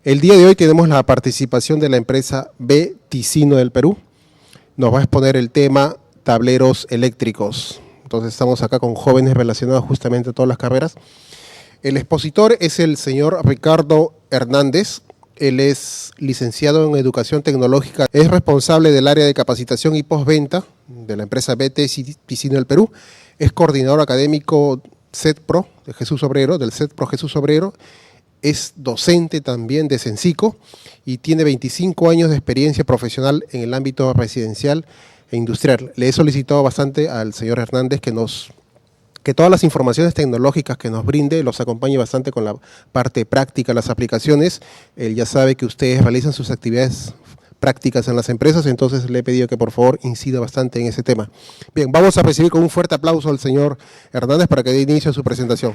El día de hoy tenemos la participación de la empresa B Ticino del Perú. Nos va a exponer el tema tableros eléctricos. Entonces estamos acá con jóvenes relacionados justamente a todas las carreras. El expositor es el señor Ricardo Hernández. Él es licenciado en Educación Tecnológica. Es responsable del área de capacitación y postventa de la empresa B Ticino del Perú. Es coordinador académico CETPRO de Jesús Obrero, del CETPRO Jesús Obrero. Es docente también de Sensico y tiene 25 años de experiencia profesional en el ámbito residencial e industrial. Le he solicitado bastante al señor Hernández que todas las informaciones tecnológicas que nos brinde los acompañe bastante con la parte práctica, las aplicaciones. Él ya sabe que ustedes realizan sus actividades prácticas en las empresas, entonces le he pedido que por favor incida bastante en ese tema. Bien, vamos a recibir con un fuerte aplauso al señor Hernández para que dé inicio a su presentación.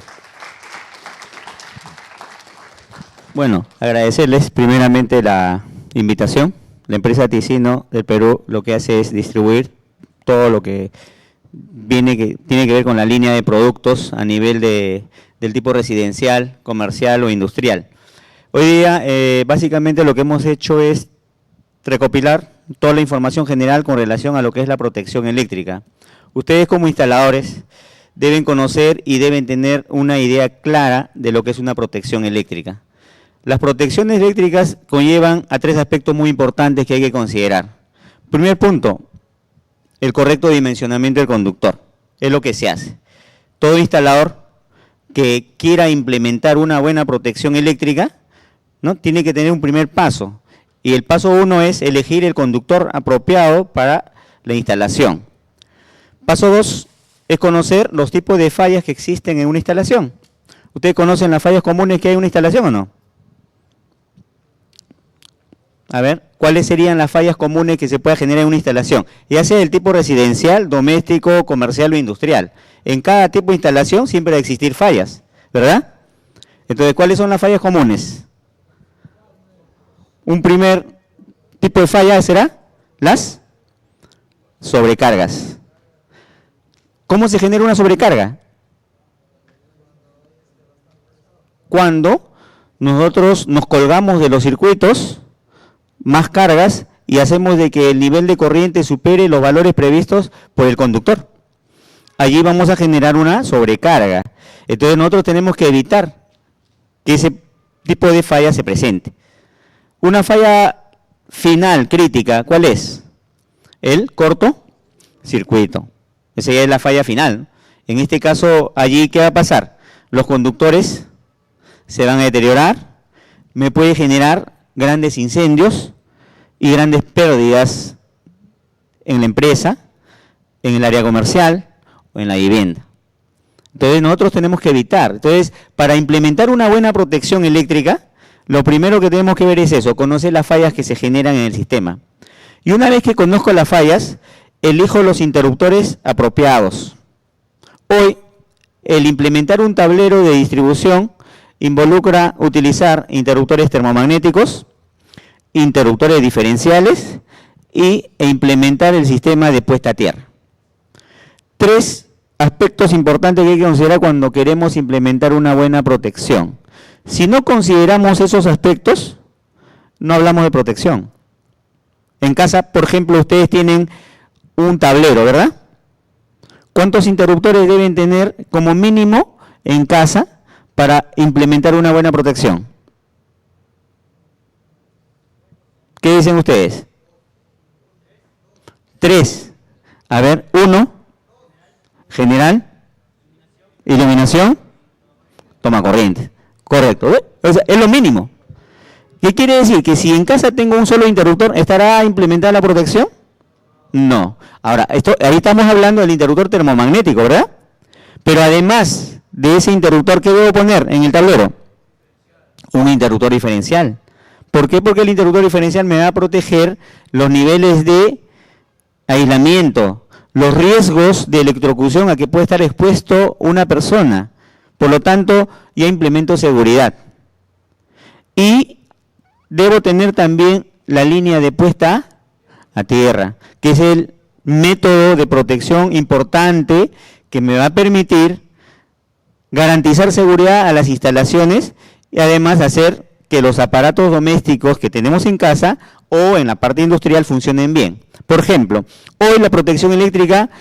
Bueno, agradecerles primeramente la invitación. La empresa Ticino del Perú lo que hace es distribuir todo lo que tiene que ver con la línea de productos a nivel del tipo residencial, comercial o industrial. Hoy día, básicamente lo que hemos hecho es recopilar toda la información general con relación a lo que es la protección eléctrica. Ustedes como instaladores deben conocer y deben tener una idea clara de lo que es una protección eléctrica. Las protecciones eléctricas conllevan a 3 aspectos muy importantes que hay que considerar. Primer punto, el correcto dimensionamiento del conductor. Es lo que se hace. Todo instalador que quiera implementar una buena protección eléctrica, ¿no?, tiene que tener un primer paso. Y el paso 1 es elegir el conductor apropiado para la instalación. Paso 2 es conocer los tipos de fallas que existen en una instalación. ¿Ustedes conocen las fallas comunes que hay en una instalación o no? A ver, ¿cuáles serían las fallas comunes que se pueda generar en una instalación? Ya sea del tipo residencial, doméstico, comercial o industrial. En cada tipo de instalación siempre va a existir fallas, ¿verdad? Entonces, ¿cuáles son las fallas comunes? Un primer tipo de falla será las sobrecargas. ¿Cómo se genera una sobrecarga? Cuando nosotros nos colgamos de los circuitos, más cargas, y hacemos de que el nivel de corriente supere los valores previstos por el conductor. Allí vamos a generar una sobrecarga. Entonces nosotros tenemos que evitar que ese tipo de falla se presente. Una falla final, crítica, ¿cuál es? El cortocircuito. Esa ya es la falla final. En este caso, allí, ¿qué va a pasar? Los conductores se van a deteriorar, me puede generar grandes incendios y grandes pérdidas en la empresa, en el área comercial o en la vivienda. Entonces nosotros tenemos que evitar. Entonces, para implementar una buena protección eléctrica, lo primero que tenemos que ver es eso, conocer las fallas que se generan en el sistema. Y una vez que conozco las fallas, elijo los interruptores apropiados. Hoy, el implementar un tablero de distribución involucra utilizar interruptores termomagnéticos, interruptores diferenciales e implementar el sistema de puesta a tierra. 3 aspectos importantes que hay que considerar cuando queremos implementar una buena protección. Si no consideramos esos aspectos, no hablamos de protección. En casa, por ejemplo, ustedes tienen un tablero, ¿verdad? ¿Cuántos interruptores deben tener como mínimo en casa para implementar una buena protección? ¿Qué dicen ustedes? 3. A ver, 1, general, iluminación, toma corriente. Correcto, ¿ves? O sea, es lo mínimo. ¿Qué quiere decir? Que si en casa tengo un solo interruptor, ¿estará implementada la protección? No. Ahora, ahí estamos hablando del interruptor termomagnético, ¿verdad? Pero además de ese interruptor, ¿qué debo poner en el tablero? Un interruptor diferencial. ¿Por qué? Porque el interruptor diferencial me va a proteger los niveles de aislamiento, los riesgos de electrocución a que puede estar expuesto una persona. Por lo tanto, ya implemento seguridad. Y debo tener también la línea de puesta a tierra, que es el método de protección importante que me va a permitir garantizar seguridad a las instalaciones y además hacer que los aparatos domésticos que tenemos en casa o en la parte industrial funcionen bien. Por ejemplo, hoy la protección eléctrica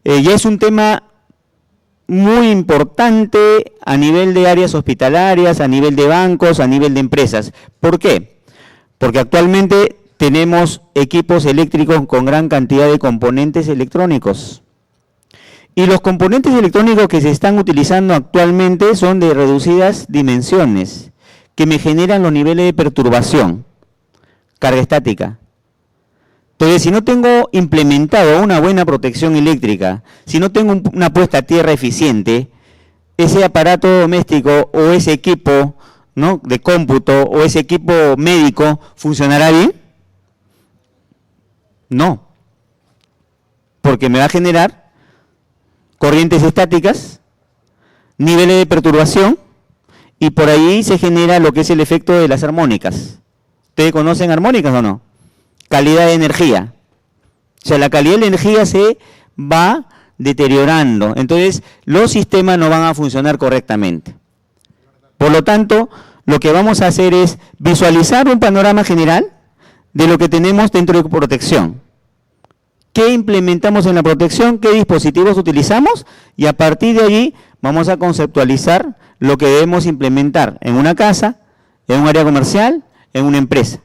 ya es un tema muy importante a nivel de áreas hospitalarias, a nivel de bancos, a nivel de empresas. ¿Por qué? Porque actualmente tenemos equipos eléctricos con gran cantidad de componentes electrónicos. Y los componentes electrónicos que se están utilizando actualmente son de reducidas dimensiones, que me generan los niveles de perturbación, carga estática. Entonces, si no tengo implementado una buena protección eléctrica, si no tengo una puesta a tierra eficiente, ese aparato doméstico o ese equipo, ¿no?, de cómputo o ese equipo médico, ¿funcionará bien? No, porque me va a generar corrientes estáticas, niveles de perturbación, y por ahí se genera lo que es el efecto de las armónicas. ¿Ustedes conocen armónicas o no? Calidad de energía. O sea, la calidad de la energía se va deteriorando. Entonces, los sistemas no van a funcionar correctamente. Por lo tanto, lo que vamos a hacer es visualizar un panorama general de lo que tenemos dentro de protección. ¿Qué implementamos en la protección? ¿Qué dispositivos utilizamos? Y a partir de allí vamos a conceptualizar lo que debemos implementar en una casa, en un área comercial, en una empresa.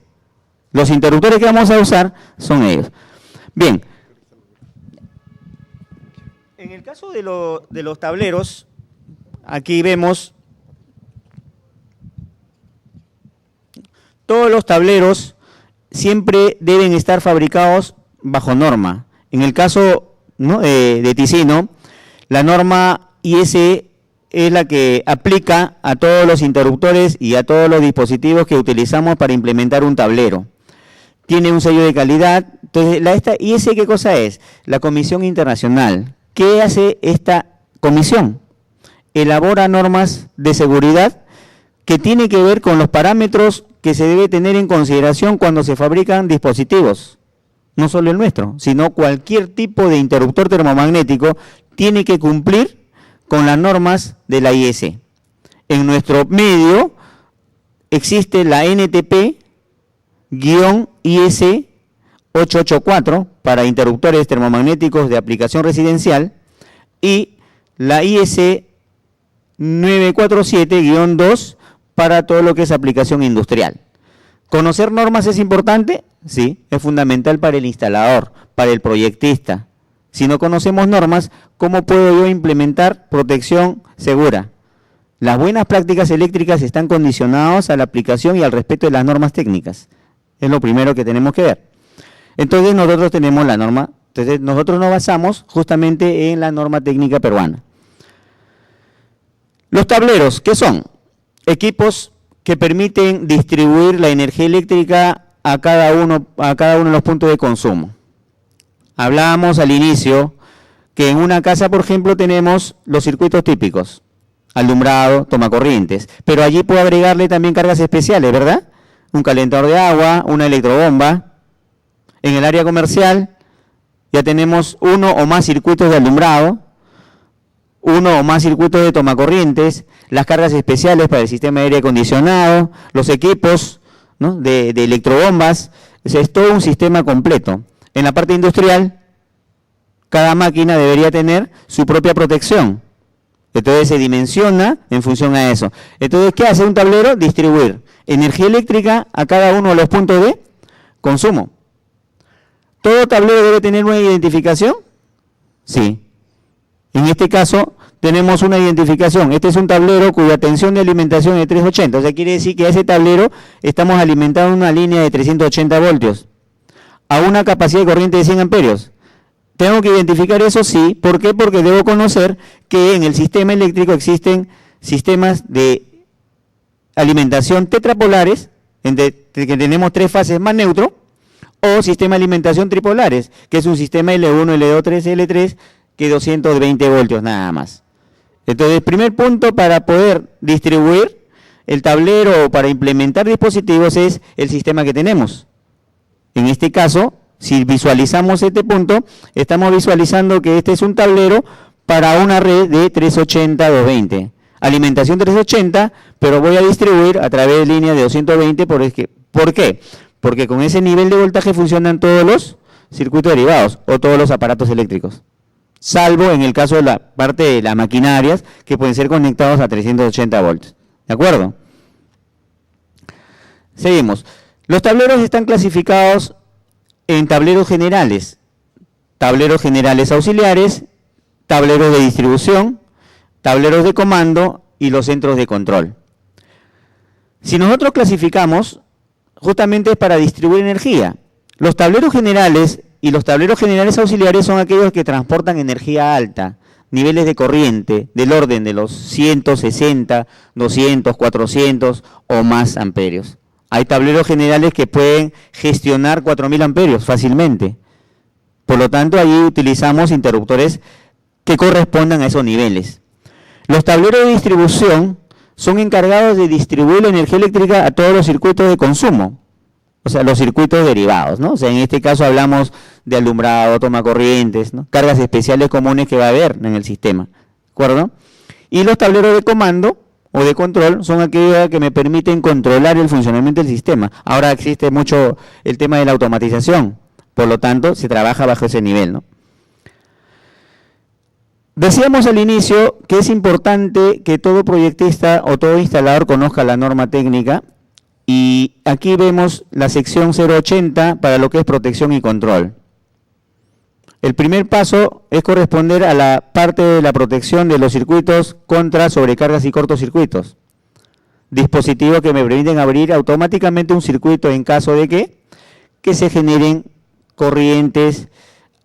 Los interruptores que vamos a usar son ellos. Bien. En el caso de los tableros, aquí vemos todos los tableros siempre deben estar fabricados bajo norma. En el caso, ¿no?, de Ticino, la norma IS es la que aplica a todos los interruptores y a todos los dispositivos que utilizamos para implementar un tablero. Tiene un sello de calidad. Entonces, esta IS, ¿qué cosa es? La Comisión Internacional. ¿Qué hace esta comisión? Elabora normas de seguridad que tiene que ver con los parámetros que se debe tener en consideración cuando se fabrican dispositivos. No solo el nuestro, sino cualquier tipo de interruptor termomagnético tiene que cumplir con las normas de la IS. En nuestro medio existe la NTP-IS 884 para interruptores termomagnéticos de aplicación residencial y la IS 947-2 para todo lo que es aplicación industrial. ¿Conocer normas es importante? Sí, es fundamental para el instalador, para el proyectista. Si no conocemos normas, ¿cómo puedo yo implementar protección segura? Las buenas prácticas eléctricas están condicionadas a la aplicación y al respeto de las normas técnicas. Es lo primero que tenemos que ver. Entonces nosotros tenemos la norma, entonces nosotros nos basamos justamente en la norma técnica peruana. Los tableros, ¿qué son? Equipos que permiten distribuir la energía eléctrica a cada uno de los puntos de consumo. Hablábamos al inicio que en una casa, por ejemplo, tenemos los circuitos típicos, alumbrado, tomacorrientes, pero allí puedo agregarle también cargas especiales, ¿verdad? Un calentador de agua, una electrobomba. En el área comercial ya tenemos uno o más circuitos de alumbrado, uno o más circuitos de tomacorrientes, las cargas especiales para el sistema de aire acondicionado, los equipos, ¿no?, de electrobombas. Es todo un sistema completo. En la parte industrial, cada máquina debería tener su propia protección. Entonces se dimensiona en función a eso. Entonces, ¿qué hace un tablero? Distribuir energía eléctrica a cada uno de los puntos de consumo. ¿Todo tablero debe tener una identificación? Sí. En este caso, tenemos una identificación. Este es un tablero cuya tensión de alimentación es 380. O sea, quiere decir que a ese tablero estamos alimentando una línea de 380 voltios a una capacidad de corriente de 100 amperios. ¿Tengo que identificar eso? Sí. ¿Por qué? Porque debo conocer que en el sistema eléctrico existen sistemas de alimentación tetrapolares, entre que tenemos 3 fases más neutro, o sistema de alimentación tripolares, que es un sistema L1, L2, L3, que 220 voltios nada más. Entonces, primer punto para poder distribuir el tablero o para implementar dispositivos es el sistema que tenemos. En este caso, si visualizamos este punto, estamos visualizando que este es un tablero para una red de 380-220. Alimentación 380 pero voy a distribuir a través de línea de 220. ¿Por qué? Porque con ese nivel de voltaje funcionan todos los circuitos derivados o todos los aparatos eléctricos, salvo en el caso de la parte de las maquinarias que pueden ser conectados a 380 volts. ¿De acuerdo? Seguimos. Los tableros están clasificados en tableros generales auxiliares, tableros de distribución, tableros de comando y los centros de control. Si nosotros clasificamos, justamente es para distribuir energía. Los tableros generales y los tableros generales auxiliares son aquellos que transportan energía alta, niveles de corriente del orden de los 160, 200, 400 o más amperios. Hay tableros generales que pueden gestionar 4000 amperios fácilmente. Por lo tanto, allí utilizamos interruptores que correspondan a esos niveles. Los tableros de distribución son encargados de distribuir la energía eléctrica a todos los circuitos de consumo, o sea, los circuitos derivados, ¿no? O sea, en este caso hablamos de alumbrado, toma corrientes, ¿no? Cargas especiales comunes que va a haber en el sistema, ¿de acuerdo? Y los tableros de comando o de control son aquellos que me permiten controlar el funcionamiento del sistema. Ahora existe mucho el tema de la automatización, por lo tanto, se trabaja bajo ese nivel, ¿no? Decíamos al inicio que es importante que todo proyectista o todo instalador conozca la norma técnica, y aquí vemos la sección 080 para lo que es protección y control. El primer paso es corresponder a la parte de la protección de los circuitos contra sobrecargas y cortocircuitos. Dispositivos que me permiten abrir automáticamente un circuito en caso de que se generen corrientes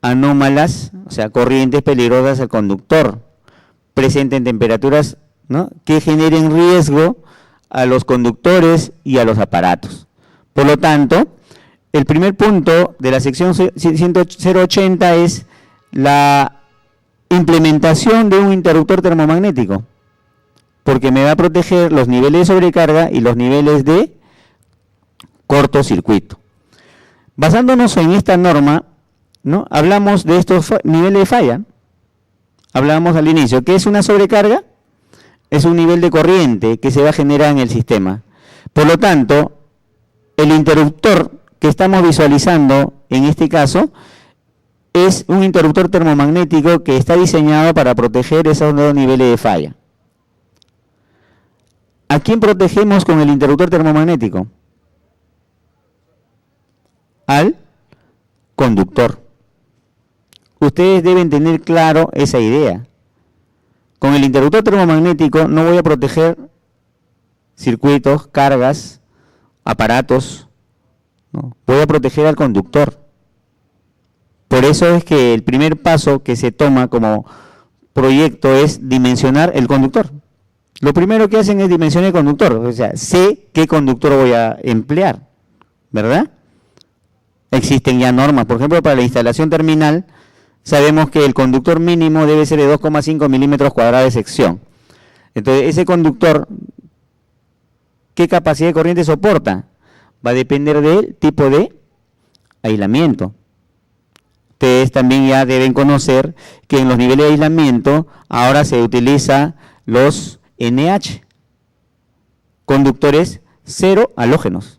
anómalas, o sea, corrientes peligrosas al conductor, presenten temperaturas, ¿no?, que generen riesgo a los conductores y a los aparatos. Por lo tanto, el primer punto de la sección 080 es la implementación de un interruptor termomagnético, porque me va a proteger los niveles de sobrecarga y los niveles de cortocircuito. Basándonos en esta norma, ¿no?, hablamos de estos niveles de falla. Hablábamos al inicio, ¿qué es una sobrecarga? Es un nivel de corriente que se va a generar en el sistema. Por lo tanto, el interruptor que estamos visualizando en este caso es un interruptor termomagnético que está diseñado para proteger esos dos niveles de falla. ¿A quién protegemos con el interruptor termomagnético? Al conductor. Ustedes deben tener claro esa idea. Con el interruptor termomagnético no voy a proteger circuitos, cargas, aparatos, no, voy a proteger al conductor. Por eso es que el primer paso que se toma como proyecto es dimensionar el conductor. Lo primero que hacen es dimensionar el conductor, o sea, sé qué conductor voy a emplear, ¿verdad? Existen ya normas, por ejemplo, para la instalación terminal, sabemos que el conductor mínimo debe ser de 2,5 milímetros cuadrados de sección. Entonces, ese conductor, ¿qué capacidad de corriente soporta? Va a depender del tipo de aislamiento. Ustedes también ya deben conocer que en los niveles de aislamiento ahora se utiliza los NH, conductores cero halógenos.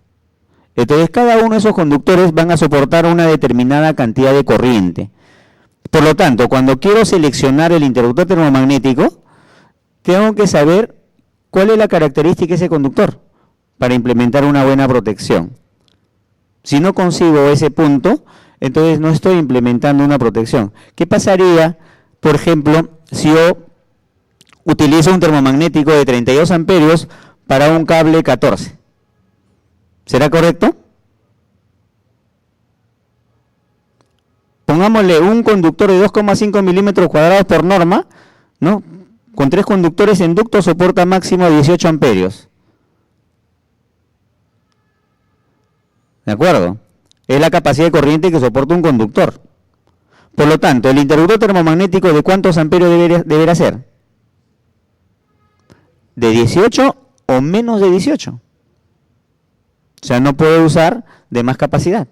Entonces, cada uno de esos conductores van a soportar una determinada cantidad de corriente. Por lo tanto, cuando quiero seleccionar el interruptor termomagnético, tengo que saber cuál es la característica de ese conductor para implementar una buena protección. Si no consigo ese punto, entonces no estoy implementando una protección. ¿Qué pasaría, por ejemplo, si yo utilizo un termomagnético de 32 amperios para un cable 14? ¿Será correcto? Pongámosle un conductor de 2,5 milímetros cuadrados por norma, ¿no? Con 3 conductores en ducto soporta máximo 18 amperios. ¿De acuerdo? Es la capacidad de corriente que soporta un conductor. Por lo tanto, el interruptor termomagnético, ¿de cuántos amperios deberá ser? ¿De 18 o menos de 18? O sea, no puedo usar de más capacidad.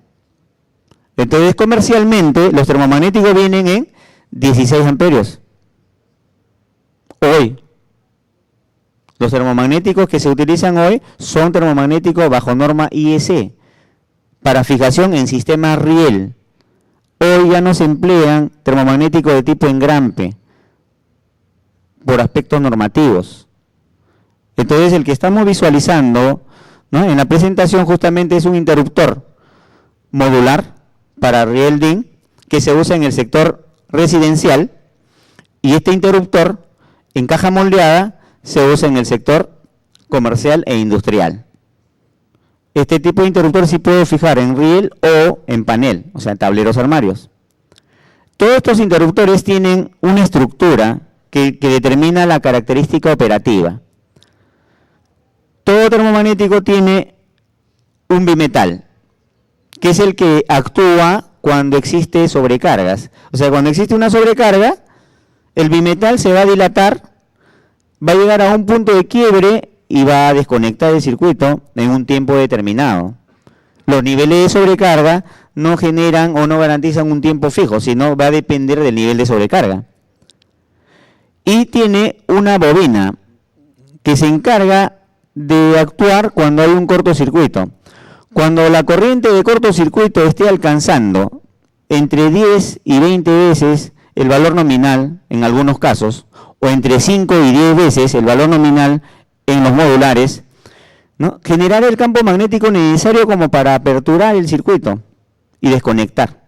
Entonces, comercialmente, los termomagnéticos vienen en 16 amperios. Hoy. Los termomagnéticos que se utilizan hoy son termomagnéticos bajo norma IEC para fijación en sistemas riel. Hoy ya no se emplean termomagnéticos de tipo engrampe por aspectos normativos. Entonces, el que estamos visualizando, ¿no?, en la presentación justamente es un interruptor modular para riel DIN que se usa en el sector residencial, y este interruptor en caja moldeada se usa en el sector comercial e industrial. Este tipo de interruptor sí puede fijar en riel o en panel, o sea, en tableros armarios. Todos estos interruptores tienen una estructura que determina la característica operativa. Todo termomagnético tiene un bimetal, que es el que actúa cuando existe sobrecargas. O sea, cuando existe una sobrecarga, el bimetal se va a dilatar, va a llegar a un punto de quiebre y va a desconectar el circuito en un tiempo determinado. Los niveles de sobrecarga no generan o no garantizan un tiempo fijo, sino va a depender del nivel de sobrecarga. Y tiene una bobina que se encarga de actuar cuando hay un cortocircuito. Cuando la corriente de cortocircuito esté alcanzando entre 10 y 20 veces el valor nominal, en algunos casos, o entre 5 y 10 veces el valor nominal en los modulares, ¿no?, generar el campo magnético necesario como para aperturar el circuito y desconectar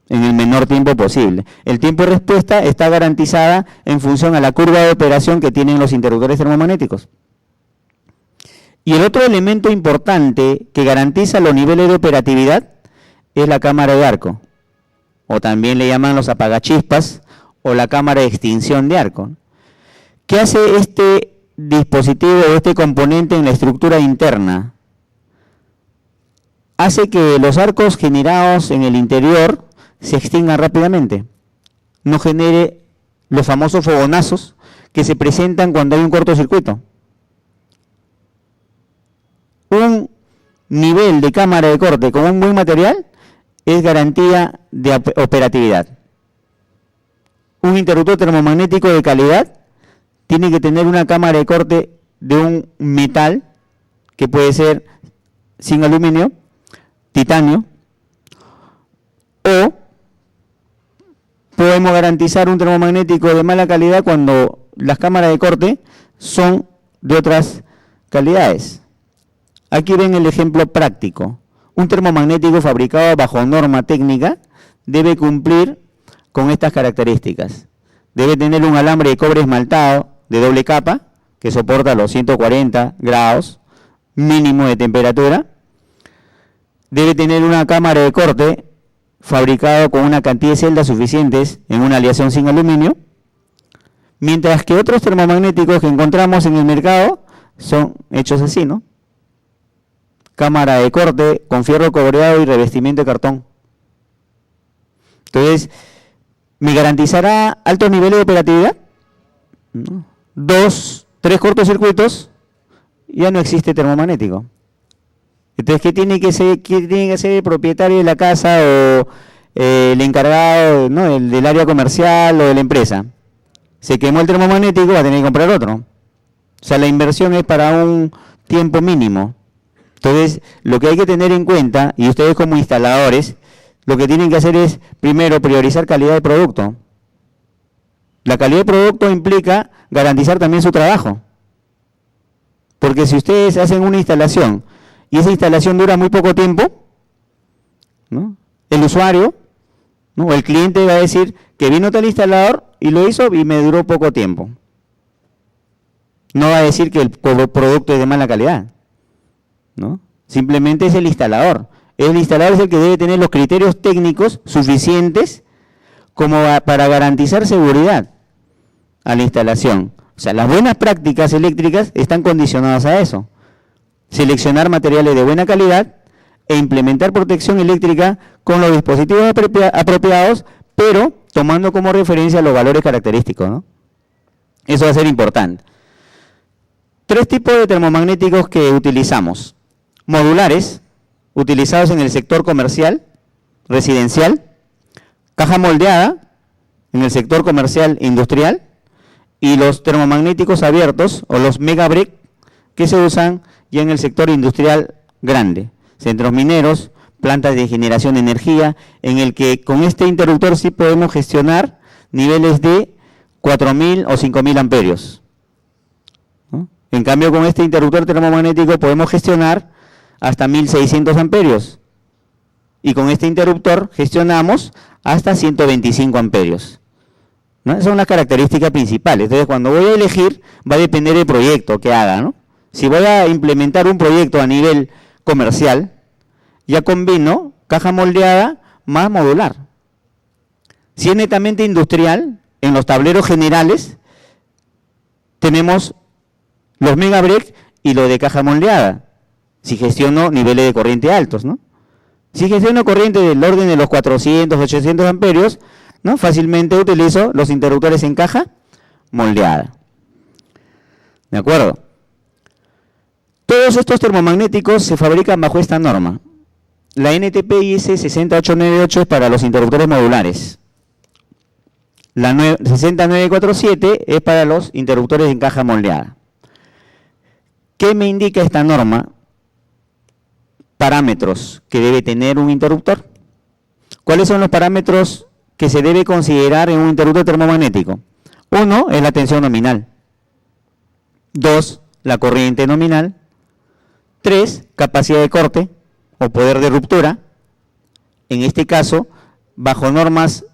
en el menor tiempo posible. El tiempo de respuesta está garantizada en función a la curva de operación que tienen los interruptores termomagnéticos. Y el otro elemento importante que garantiza los niveles de operatividad es la cámara de arco, o también le llaman los apagachispas o la cámara de extinción de arco. ¿Qué hace este dispositivo o este componente en la estructura interna? Hace que los arcos generados en el interior se extingan rápidamente, no genere los famosos fogonazos que se presentan cuando hay un cortocircuito. Un nivel de cámara de corte con un buen material es garantía de operatividad. Un interruptor termomagnético de calidad tiene que tener una cámara de corte de un metal que puede ser zinc aluminio, titanio, o podemos garantizar un termomagnético de mala calidad cuando las cámaras de corte son de otras calidades. Aquí ven el ejemplo práctico. Un termomagnético fabricado bajo norma técnica debe cumplir con estas características. Debe tener un alambre de cobre esmaltado de doble capa que soporta los 140 grados mínimo de temperatura. Debe tener una cámara de corte fabricado con una cantidad de celdas suficientes en una aleación sin aluminio, mientras que otros termomagnéticos que encontramos en el mercado son hechos así, ¿no? Cámara de corte con fierro cobreado y revestimiento de cartón. Entonces, ¿me garantizará altos niveles de operatividad? No. 2, 3 cortocircuitos, ya no existe termomagnético. Entonces, ¿qué tiene que hacer el propietario de la casa o el encargado, ¿no?, el del área comercial o de la empresa? Se quemó el termomagnético, va a tener que comprar otro. O sea, la inversión es para un tiempo mínimo. Entonces, lo que hay que tener en cuenta, y ustedes como instaladores, lo que tienen que hacer es, primero, priorizar calidad de producto. La calidad de producto implica garantizar también su trabajo. Porque si ustedes hacen una instalación y esa instalación dura muy poco tiempo, ¿no?, el usuario, ¿no?, o el cliente va a decir que vino tal instalador y lo hizo y me duró poco tiempo. No va a decir que el producto es de mala calidad, ¿no? Simplemente es el instalador. El instalador es el que debe tener los criterios técnicos suficientes como para garantizar seguridad a la instalación. O sea, las buenas prácticas eléctricas están condicionadas a eso. Seleccionar materiales de buena calidad e implementar protección eléctrica con los dispositivos apropiados, pero tomando como referencia los valores característicos, ¿no? Eso va a ser importante. 3 tipos de termomagnéticos que utilizamos. Modulares, utilizados en el sector comercial, residencial, caja moldeada, en el sector comercial e industrial, y los termomagnéticos abiertos o los megabreak que se usan ya en el sector industrial grande, centros mineros, plantas de generación de energía, en el que con este interruptor sí podemos gestionar niveles de 4.000 o 5.000 amperios, ¿no? En cambio, con este interruptor termomagnético podemos gestionar hasta 1.600 amperios. Y con este interruptor gestionamos hasta 125 amperios. ¿No? Esas son las características principales. Entonces, cuando voy a elegir, va a depender del proyecto que haga, ¿no? Si voy a implementar un proyecto a nivel comercial, ya combino caja moldeada más modular. Si es netamente industrial, en los tableros generales tenemos los megabreak y lo de caja moldeada, si gestiono niveles de corriente altos, ¿no? Si gestiono corriente del orden de los 400, 800 amperios, ¿no? Fácilmente utilizo los interruptores en caja moldeada. ¿De acuerdo? Todos estos termomagnéticos se fabrican bajo esta norma. La NTP-IS 60898 es para los interruptores modulares. La 60947 es para los interruptores en caja moldeada. ¿Qué me indica esta norma? Parámetros que debe tener un interruptor. ¿Cuáles son los parámetros que se debe considerar en un interruptor termomagnético? 1 es la tensión nominal. 2, la corriente nominal. 3, capacidad de corte o poder de ruptura. En este caso, bajo normas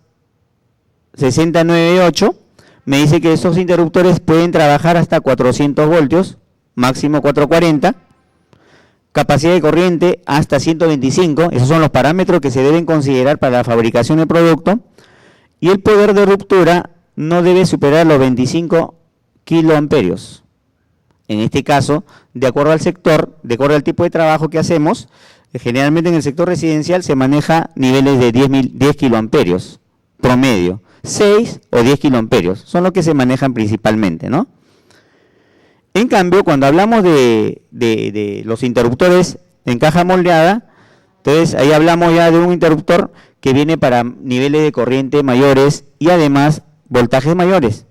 698, me dice que estos interruptores pueden trabajar hasta 400 voltios, máximo 440. Capacidad de corriente hasta 125, esos son los parámetros que se deben considerar para la fabricación del producto. Y el poder de ruptura no debe superar los 25 kiloamperios. En este caso, de acuerdo al sector, de acuerdo al tipo de trabajo que hacemos, generalmente en el sector residencial se maneja niveles de 10 kiloamperios promedio, 6 o 10 kiloamperios, son los que se manejan principalmente, ¿no? En cambio, cuando hablamos de los interruptores en caja moldeada, entonces ahí hablamos ya de un interruptor que viene para niveles de corriente mayores y además voltajes mayores.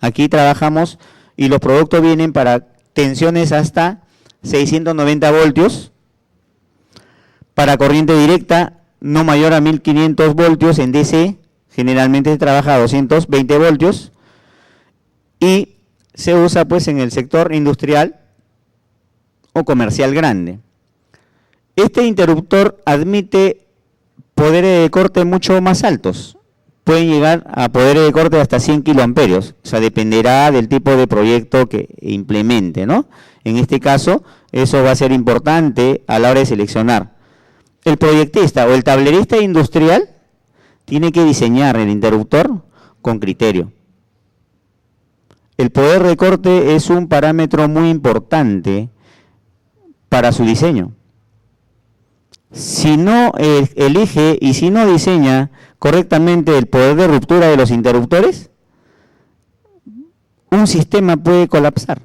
Aquí trabajamos y los productos vienen para tensiones hasta 690 voltios, para corriente directa no mayor a 1500 voltios en DC, generalmente se trabaja a 220 voltios, y se usa pues en el sector industrial o comercial grande. Este interruptor admite poderes de corte mucho más altos. Pueden llegar a poderes de corte de hasta 100 kiloamperios. O sea, dependerá del tipo de proyecto que implemente, ¿no? En este caso, eso va a ser importante a la hora de seleccionar. El proyectista o el tablerista industrial tiene que diseñar el interruptor con criterio. El poder de corte es un parámetro muy importante para su diseño. Si no elige y si no diseña correctamente el poder de ruptura de los interruptores, un sistema puede colapsar.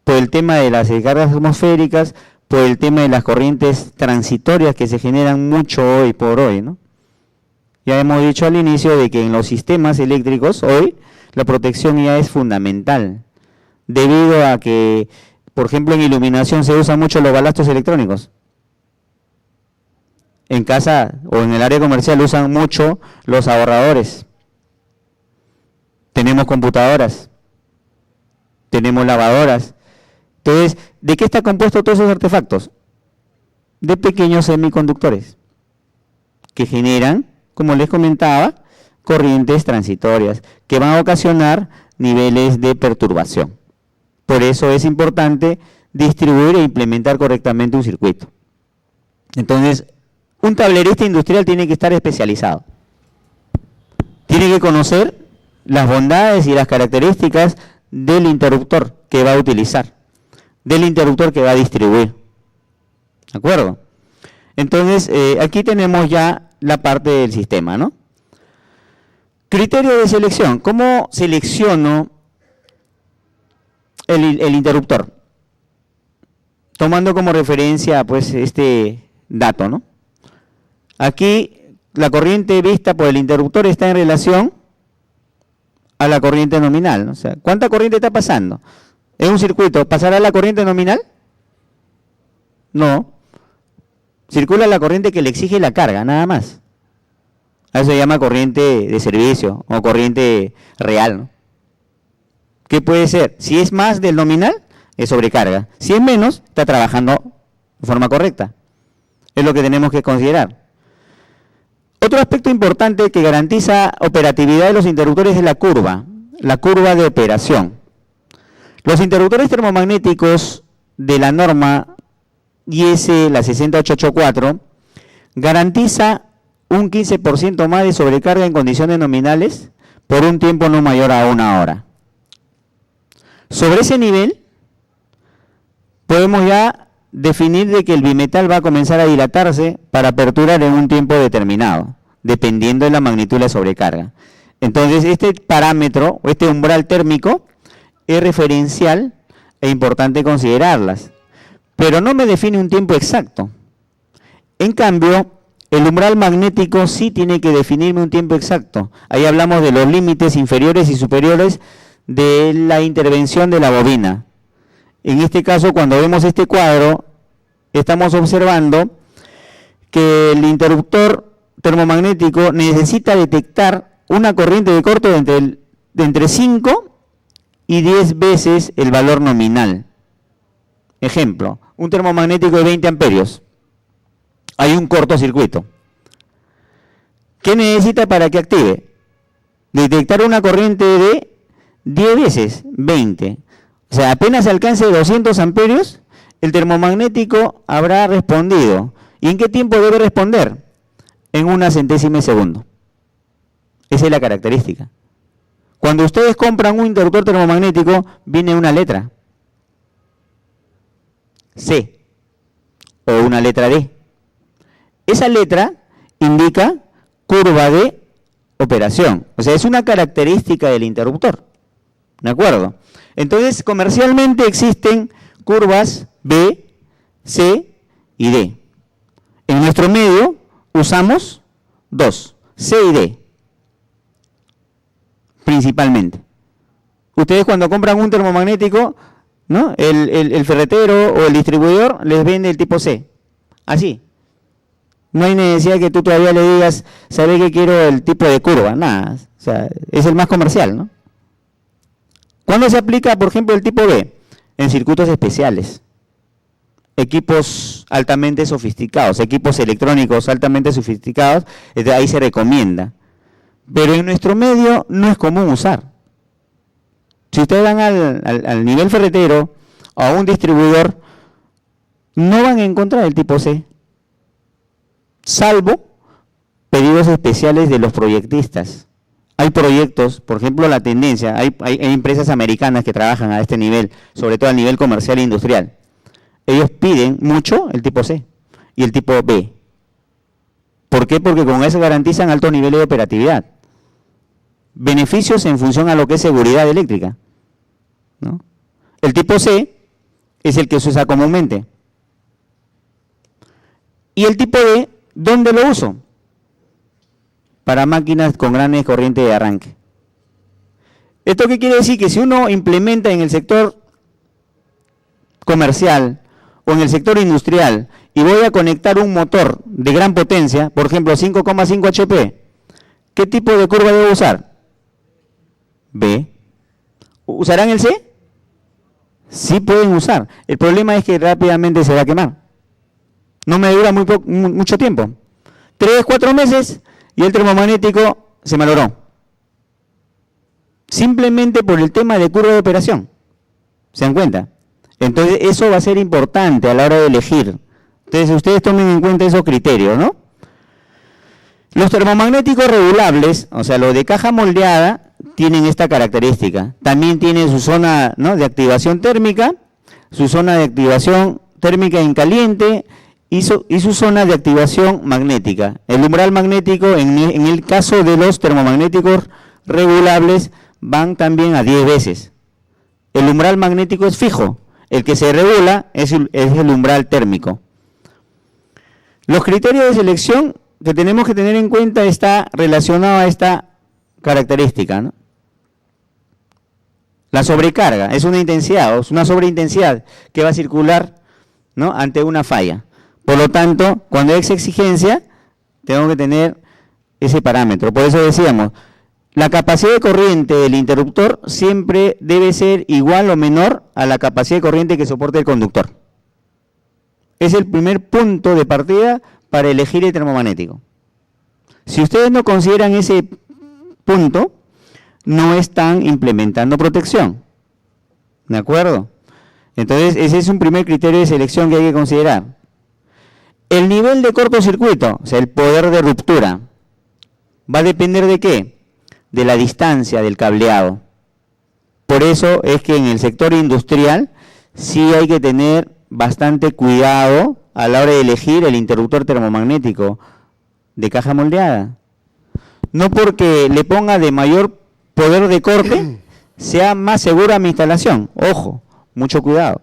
Por el tema de las descargas atmosféricas, por el tema de las corrientes transitorias que se generan mucho hoy por hoy, ¿no? Ya hemos dicho al inicio de que en los sistemas eléctricos hoy la protección ya es fundamental, debido a que, por ejemplo, en iluminación se usan mucho los balastros electrónicos. En casa o en el área comercial usan mucho los ahorradores. Tenemos computadoras, tenemos lavadoras. Entonces, ¿de qué está compuesto todos esos artefactos? De pequeños semiconductores que generan, como les comentaba, corrientes transitorias que van a ocasionar niveles de perturbación. Por eso es importante distribuir e implementar correctamente un circuito. Entonces, un tablerista industrial tiene que estar especializado. Tiene que conocer las bondades y las características del interruptor que va a utilizar, del interruptor que va a distribuir. ¿De acuerdo? Entonces, aquí tenemos ya la parte del sistema, ¿no? Criterio de selección. ¿Cómo selecciono el interruptor? Tomando como referencia pues este dato, ¿no? Aquí la corriente vista por el interruptor está en relación a la corriente nominal. O sea, ¿cuánta corriente está pasando? ¿En un circuito pasará la corriente nominal? No. Circula la corriente que le exige la carga, nada más. A eso se llama corriente de servicio o corriente real, ¿no? ¿Qué puede ser? Si es más del nominal, es sobrecarga. Si es menos, está trabajando de forma correcta. Es lo que tenemos que considerar. Otro aspecto importante que garantiza operatividad de los interruptores es la curva de operación. Los interruptores termomagnéticos de la norma IS, la 60884, garantiza un 15% más de sobrecarga en condiciones nominales por un tiempo no mayor a 1 hora. Sobre ese nivel, podemos ya definir de que el bimetal va a comenzar a dilatarse para aperturar en un tiempo determinado, dependiendo de la magnitud de la sobrecarga. Entonces, este parámetro, o este umbral térmico, es referencial e importante considerarlas, pero no me define un tiempo exacto. En cambio, el umbral magnético sí tiene que definirme un tiempo exacto. Ahí hablamos de los límites inferiores y superiores de la intervención de la bobina. En este caso, cuando vemos este cuadro, estamos observando que el interruptor termomagnético necesita detectar una corriente de corto de entre 5 y 10 veces el valor nominal. Ejemplo, un termomagnético de 20 amperios. Hay un cortocircuito. ¿Qué necesita para que active? Detectar una corriente de 10 veces 20. O sea, apenas alcance 200 amperios, el termomagnético habrá respondido. ¿Y en qué tiempo debe responder? En 1 centésima de segundo. Esa es la característica. Cuando ustedes compran un interruptor termomagnético, viene una letra C o una letra D. Esa letra indica curva de operación. O sea, es una característica del interruptor. ¿De acuerdo? Entonces, comercialmente existen curvas B, C y D. En nuestro medio usamos 2, C y D, principalmente. Ustedes cuando compran un termomagnético, ¿no? El ferretero o el distribuidor les vende el tipo C. Así. No hay necesidad que tú todavía le digas, ¿sabes que quiero el tipo de curva? Nada. O sea, es el más comercial, ¿no? ¿Cuándo se aplica, por ejemplo, el tipo B? En circuitos especiales. Equipos altamente sofisticados, equipos electrónicos altamente sofisticados, ahí se recomienda. Pero en nuestro medio no es común usar. Si ustedes van al nivel ferretero o a un distribuidor, no van a encontrar el tipo C, salvo pedidos especiales de los proyectistas. Hay proyectos, por ejemplo, la tendencia, hay empresas americanas que trabajan a este nivel, sobre todo a nivel comercial e industrial. Ellos piden mucho el tipo C y el tipo B. ¿Por qué? Porque con eso garantizan alto nivel de operatividad. Beneficios en función a lo que es seguridad eléctrica, ¿no? El tipo C es el que se usa comúnmente. Y el tipo D, ¿dónde lo uso? Para máquinas con grandes corrientes de arranque. ¿Esto qué quiere decir? Que si uno implementa en el sector comercial o en el sector industrial y voy a conectar un motor de gran potencia, por ejemplo 5,5 HP, ¿qué tipo de curva debo usar? B. ¿Usarán el C? Sí pueden usar. El problema es que rápidamente se va a quemar. No me dura mucho tiempo. 3, 4 meses y el termomagnético se malogró. Simplemente por el tema de curva de operación. ¿Se dan cuenta? Entonces eso va a ser importante a la hora de elegir. Entonces ustedes tomen en cuenta esos criterios, ¿no? Los termomagnéticos regulables, o sea, los de caja moldeada, tienen esta característica. También tienen su zona, ¿no?, de activación térmica, su zona de activación térmica en caliente y su zona de activación magnética. El umbral magnético, en el caso de los termomagnéticos regulables, van también a 10 veces. El umbral magnético es fijo. El que se regula es el umbral térmico. Los criterios de selección que tenemos que tener en cuenta está relacionado a esta característica, ¿no? La sobrecarga es una intensidad, o es una sobreintensidad que va a circular, ¿no?, ante una falla. Por lo tanto, cuando hay esa exigencia, tengo que tener ese parámetro. Por eso decíamos, la capacidad de corriente del interruptor siempre debe ser igual o menor a la capacidad de corriente que soporte el conductor. Es el primer punto de partida para elegir el termomagnético. Si ustedes no consideran ese punto, no están implementando protección. ¿De acuerdo? Entonces, ese es un primer criterio de selección que hay que considerar. El nivel de cortocircuito, o sea, el poder de ruptura, va a depender ¿de qué? De la distancia del cableado. Por eso es que en el sector industrial sí hay que tener bastante cuidado a la hora de elegir el interruptor termomagnético de caja moldeada. No porque le ponga de mayor poder de corte sea más segura mi instalación. Ojo, mucho cuidado.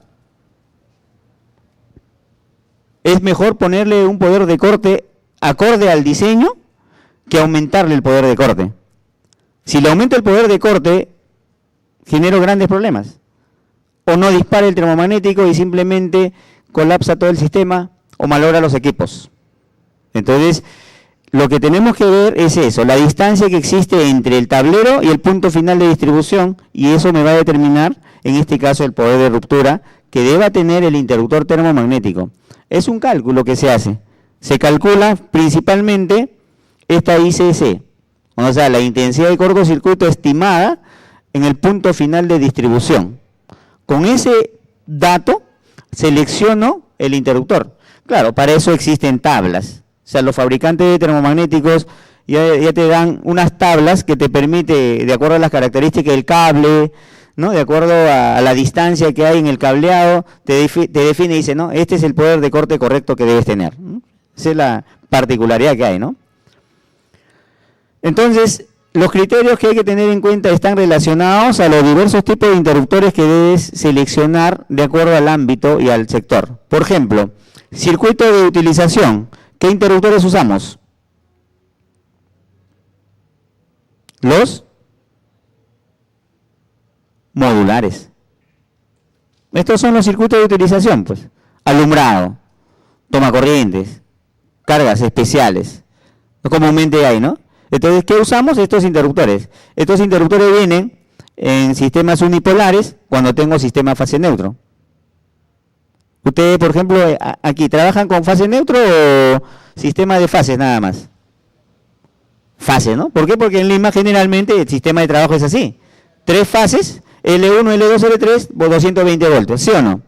Es mejor ponerle un poder de corte acorde al diseño que aumentarle el poder de corte. Si le aumento el poder de corte, genero grandes problemas. O no dispara el termomagnético y simplemente colapsa todo el sistema o malogra los equipos. Entonces, lo que tenemos que ver es eso, la distancia que existe entre el tablero y el punto final de distribución, y eso me va a determinar, en este caso, el poder de ruptura que deba tener el interruptor termomagnético. Es un cálculo que se hace. Se calcula principalmente esta ICC, o sea, la intensidad de cortocircuito estimada en el punto final de distribución. Con ese dato selecciono el interruptor. Claro, para eso existen tablas. O sea, los fabricantes de termomagnéticos ya te dan unas tablas que te permite, de acuerdo a las características del cable, ¿no?, de acuerdo a la distancia que hay en el cableado, te define y dice, ¿no?, este es el poder de corte correcto que debes tener. Esa es la particularidad que hay, ¿no? Entonces, los criterios que hay que tener en cuenta están relacionados a los diversos tipos de interruptores que debes seleccionar de acuerdo al ámbito y al sector. Por ejemplo, circuito de utilización. ¿Qué interruptores usamos? Los modulares. Estos son los circuitos de utilización, pues. Alumbrado, tomacorrientes, cargas especiales. Comúnmente hay, ¿no? Entonces, ¿qué usamos? Estos interruptores. Estos interruptores vienen en sistemas unipolares cuando tengo sistema fase neutro. Ustedes, por ejemplo, aquí, ¿trabajan con fase neutro o sistema de fases nada más? Fase, ¿no? ¿Por qué? Porque en Lima generalmente el sistema de trabajo es así. 3 fases, L1, L2, L3, 220 voltios, ¿sí o no?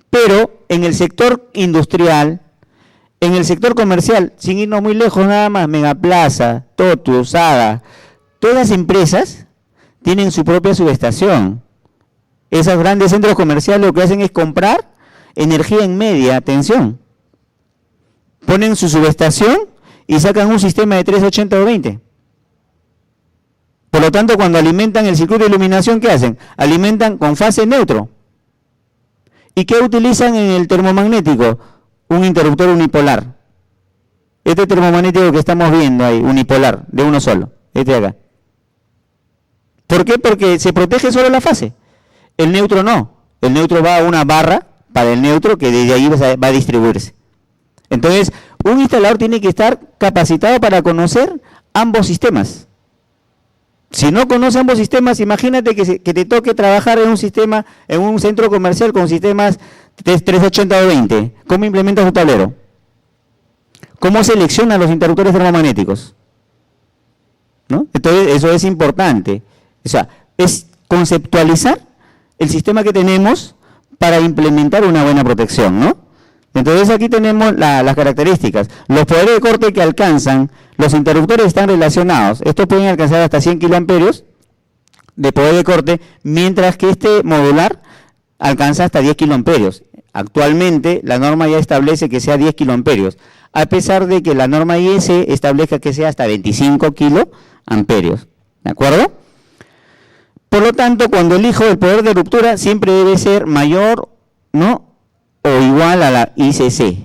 Pero en el sector industrial, en el sector comercial, sin irnos muy lejos nada más, Megaplaza, Totu, Saga, todas las empresas tienen su propia subestación. Esos grandes centros comerciales lo que hacen es comprar energía en media tensión. Ponen su subestación y sacan un sistema de 380 o 20. Por lo tanto, cuando alimentan el circuito de iluminación, ¿qué hacen? Alimentan con fase neutro. ¿Y qué utilizan en el termomagnético? Un interruptor unipolar. Este termomagnético que estamos viendo ahí, unipolar, de uno solo, este de acá. ¿Por qué? Porque se protege solo la fase. El neutro no. El neutro va a una barra para el neutro que desde ahí va a distribuirse. Entonces, un instalador tiene que estar capacitado para conocer ambos sistemas. Si no conoce ambos sistemas, imagínate que te toque trabajar en un sistema, en un centro comercial con sistemas 380 o 20. ¿Cómo implementas tu tablero? ¿Cómo selecciona los interruptores termomagnéticos? ¿No? Entonces, eso es importante. O sea, es conceptualizar el sistema que tenemos para implementar una buena protección, ¿no? Entonces aquí tenemos las características. Los poderes de corte que alcanzan los interruptores están relacionados. Estos pueden alcanzar hasta 100 kiloamperios de poder de corte, mientras que este modular alcanza hasta 10 kiloamperios. Actualmente la norma ya establece que sea 10 kiloamperios, a pesar de que la norma IS establezca que sea hasta 25 kiloamperios. ¿De acuerdo? Por lo tanto, cuando elijo el poder de ruptura, siempre debe ser mayor, ¿no?, o igual a la ICC.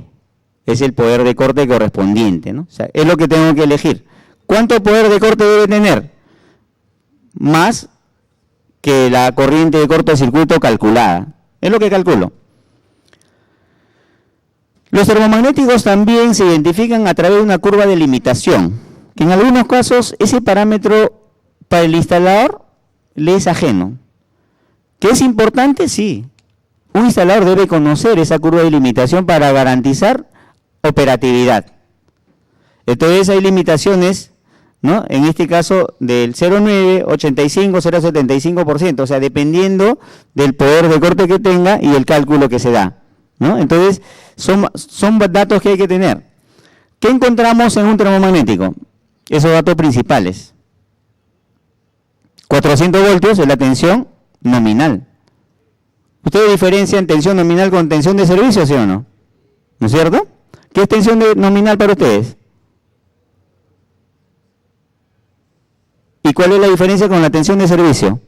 Es el poder de corte correspondiente, ¿no? O sea, es lo que tengo que elegir. ¿Cuánto poder de corte debe tener? Más que la corriente de cortocircuito calculada. Es lo que calculo. Los termomagnéticos también se identifican a través de una curva de limitación, que en algunos casos ese parámetro para el instalador le es ajeno. ¿Que es importante? Sí. Un instalador debe conocer esa curva de limitación para garantizar operatividad. Entonces hay limitaciones, ¿no? En este caso del 0,9, 85, 0,75%, o sea, dependiendo del poder de corte que tenga y el cálculo que se da, ¿no? Entonces, son datos que hay que tener. ¿Qué encontramos en un termomagnético? Esos datos principales. 400 voltios es la tensión nominal. ¿Ustedes diferencian tensión nominal con tensión de servicio, sí o no? ¿No es cierto? ¿Qué es tensión nominal para ustedes? ¿Y cuál es la diferencia con la tensión de servicio?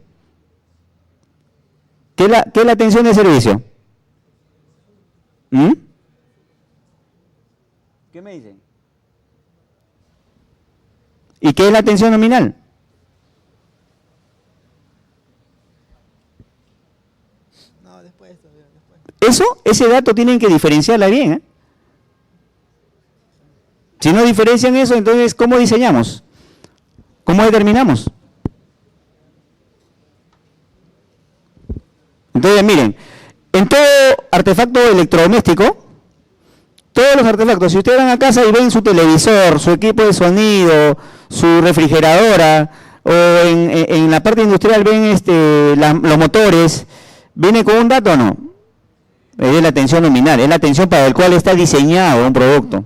¿Qué es la tensión de servicio? ¿Mm? ¿Qué me dicen? ¿Y qué es la tensión nominal? No, después. Ese dato tienen que diferenciarla bien, ¿eh? Si no diferencian eso, entonces, ¿cómo diseñamos? ¿Cómo determinamos? Entonces, miren, en todo artefacto electrodoméstico, todos los artefactos, si ustedes van a casa y ven su televisor, su equipo de sonido, su refrigeradora, o en la parte industrial ven los motores, ¿viene con un dato o no? Es la tensión nominal, es la tensión para la cual está diseñado un producto.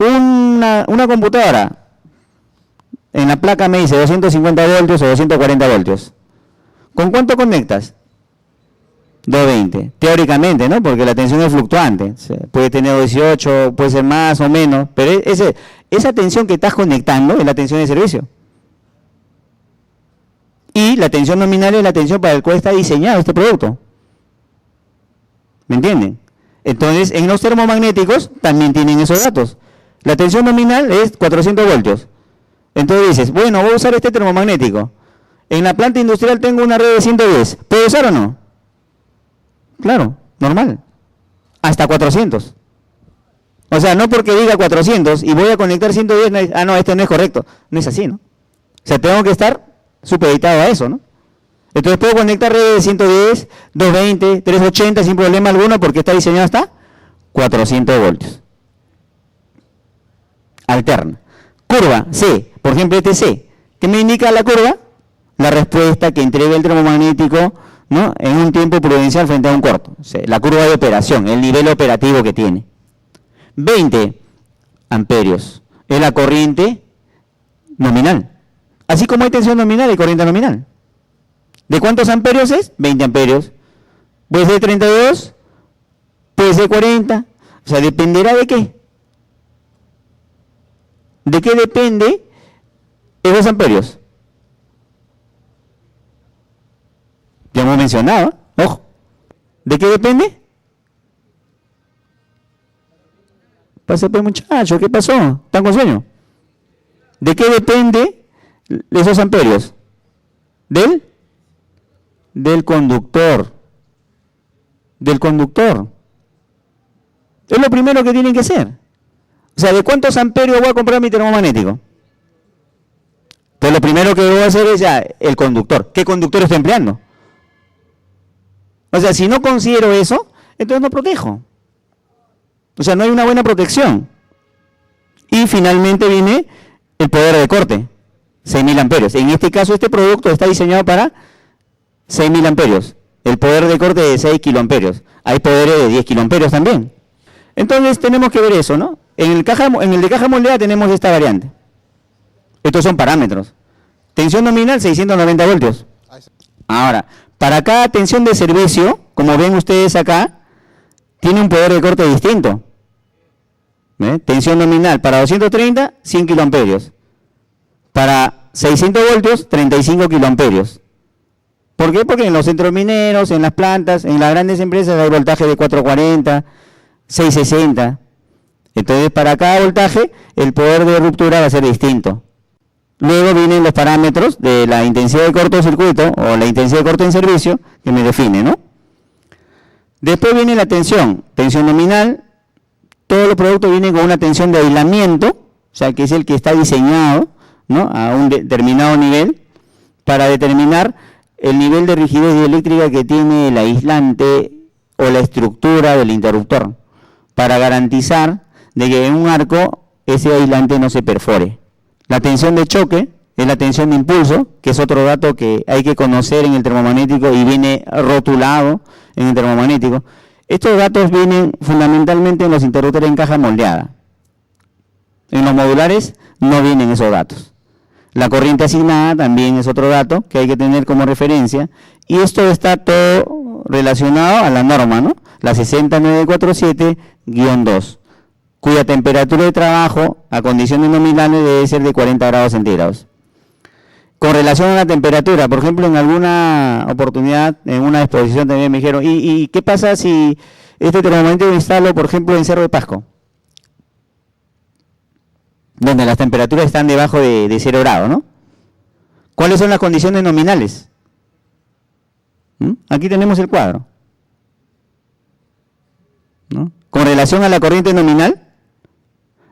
Una computadora, en la placa me dice 250 voltios o 240 voltios. ¿Con cuánto conectas? 220, teóricamente, ¿no? Porque la tensión es fluctuante. Puede tener 18, puede ser más o menos, pero esa tensión que estás conectando es la tensión de servicio. Y la tensión nominal es la tensión para la cual está diseñado este producto. ¿Me entienden? Entonces, en los termomagnéticos también tienen esos datos. La tensión nominal es 400 voltios. Entonces dices, bueno, voy a usar este termomagnético. En la planta industrial tengo una red de 110. ¿Puedo usar o no? Claro, normal. Hasta 400. O sea, no porque diga 400 y voy a conectar 110, no, este no es correcto. No es así, ¿no? O sea, tengo que estar supeditado a eso, ¿no? Entonces puedo conectar redes de 110, 220, 380 sin problema alguno porque está diseñado hasta 400 voltios. Alterna. Curva, C. Por ejemplo, este C. ¿Qué me indica la curva? La respuesta que entrega el termomagnético, ¿no? En un tiempo prudencial frente a un corto. O sea, la curva de operación, el nivel operativo que tiene. 20 amperios. Es la corriente nominal. Así como hay tensión nominal y corriente nominal. ¿De cuántos amperios es? 20 amperios. Puede ser 32, puede ser 40. O sea, dependerá de qué. ¿De qué depende esos amperios? Ya hemos mencionado, ojo. ¿De qué depende? Pásate, muchacho, ¿qué pasó? ¿Están con sueño? ¿De qué depende esos amperios? Del conductor. Del conductor. Es lo primero que tienen que hacer. O sea, ¿de cuántos amperios voy a comprar mi termomagnético? Pues lo primero que voy a hacer es ya el conductor. ¿Qué conductor estoy empleando? O sea, si no considero eso, entonces no protejo. O sea, no hay una buena protección. Y finalmente viene el poder de corte, 6.000 amperios. En este caso, este producto está diseñado para 6.000 amperios. El poder de corte de 6 kiloamperios. Hay poderes de 10 kiloamperios también. Entonces tenemos que ver eso, ¿no? En el de caja moldeada tenemos esta variante. Estos son parámetros. Tensión nominal 690 voltios. Ahora, para cada tensión de servicio, como ven ustedes acá, tiene un poder de corte distinto. Tensión nominal para 230, 100 kiloamperios. Para 600 voltios, 35 kiloamperios. ¿Por qué? Porque en los centros mineros, en las plantas, en las grandes empresas hay voltaje de 440, 660. Entonces, para cada voltaje, el poder de ruptura va a ser distinto. Luego vienen los parámetros de la intensidad de cortocircuito o la intensidad de corte en servicio que me define, ¿no? Después viene la tensión nominal. Todos los productos vienen con una tensión de aislamiento, o sea, que es el que está diseñado, ¿no?, a un determinado nivel para determinar el nivel de rigidez dieléctrica que tiene el aislante o la estructura del interruptor, para garantizar de que en un arco ese aislante no se perfore. La tensión de choque es la tensión de impulso, que es otro dato que hay que conocer en el termomagnético y viene rotulado en el termomagnético. Estos datos vienen fundamentalmente en los interruptores en caja moldeada. En los modulares no vienen esos datos. La corriente asignada también es otro dato que hay que tener como referencia. Y esto está todo relacionado a la norma, ¿no? La 60947-2, cuya temperatura de trabajo a condiciones nominales debe ser de 40 grados centígrados. Con relación a la temperatura, por ejemplo, en alguna oportunidad, en una exposición también me dijeron, ¿y qué pasa si este termomagnético lo instalo, por ejemplo, en Cerro de Pasco? Donde las temperaturas están debajo de 0 grados, ¿no? ¿Cuáles son las condiciones nominales? Aquí tenemos el cuadro, ¿no? Con relación a la corriente nominal,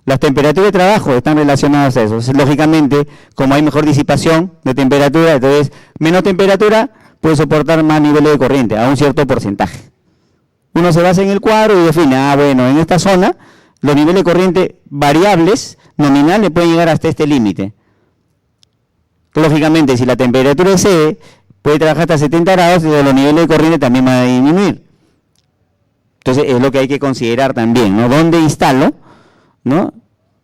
las temperaturas de trabajo están relacionadas a eso. Lógicamente, como hay mejor disipación de temperatura, entonces menos temperatura puede soportar más niveles de corriente, a un cierto porcentaje. Uno se basa en el cuadro y define, bueno, en esta zona los niveles de corriente variables nominales pueden llegar hasta este límite. Lógicamente, si la temperatura excede, puede trabajar hasta 70 grados y los niveles de corriente también van a disminuir. Entonces, es lo que hay que considerar también, ¿no? ¿Dónde instalo, ¿no?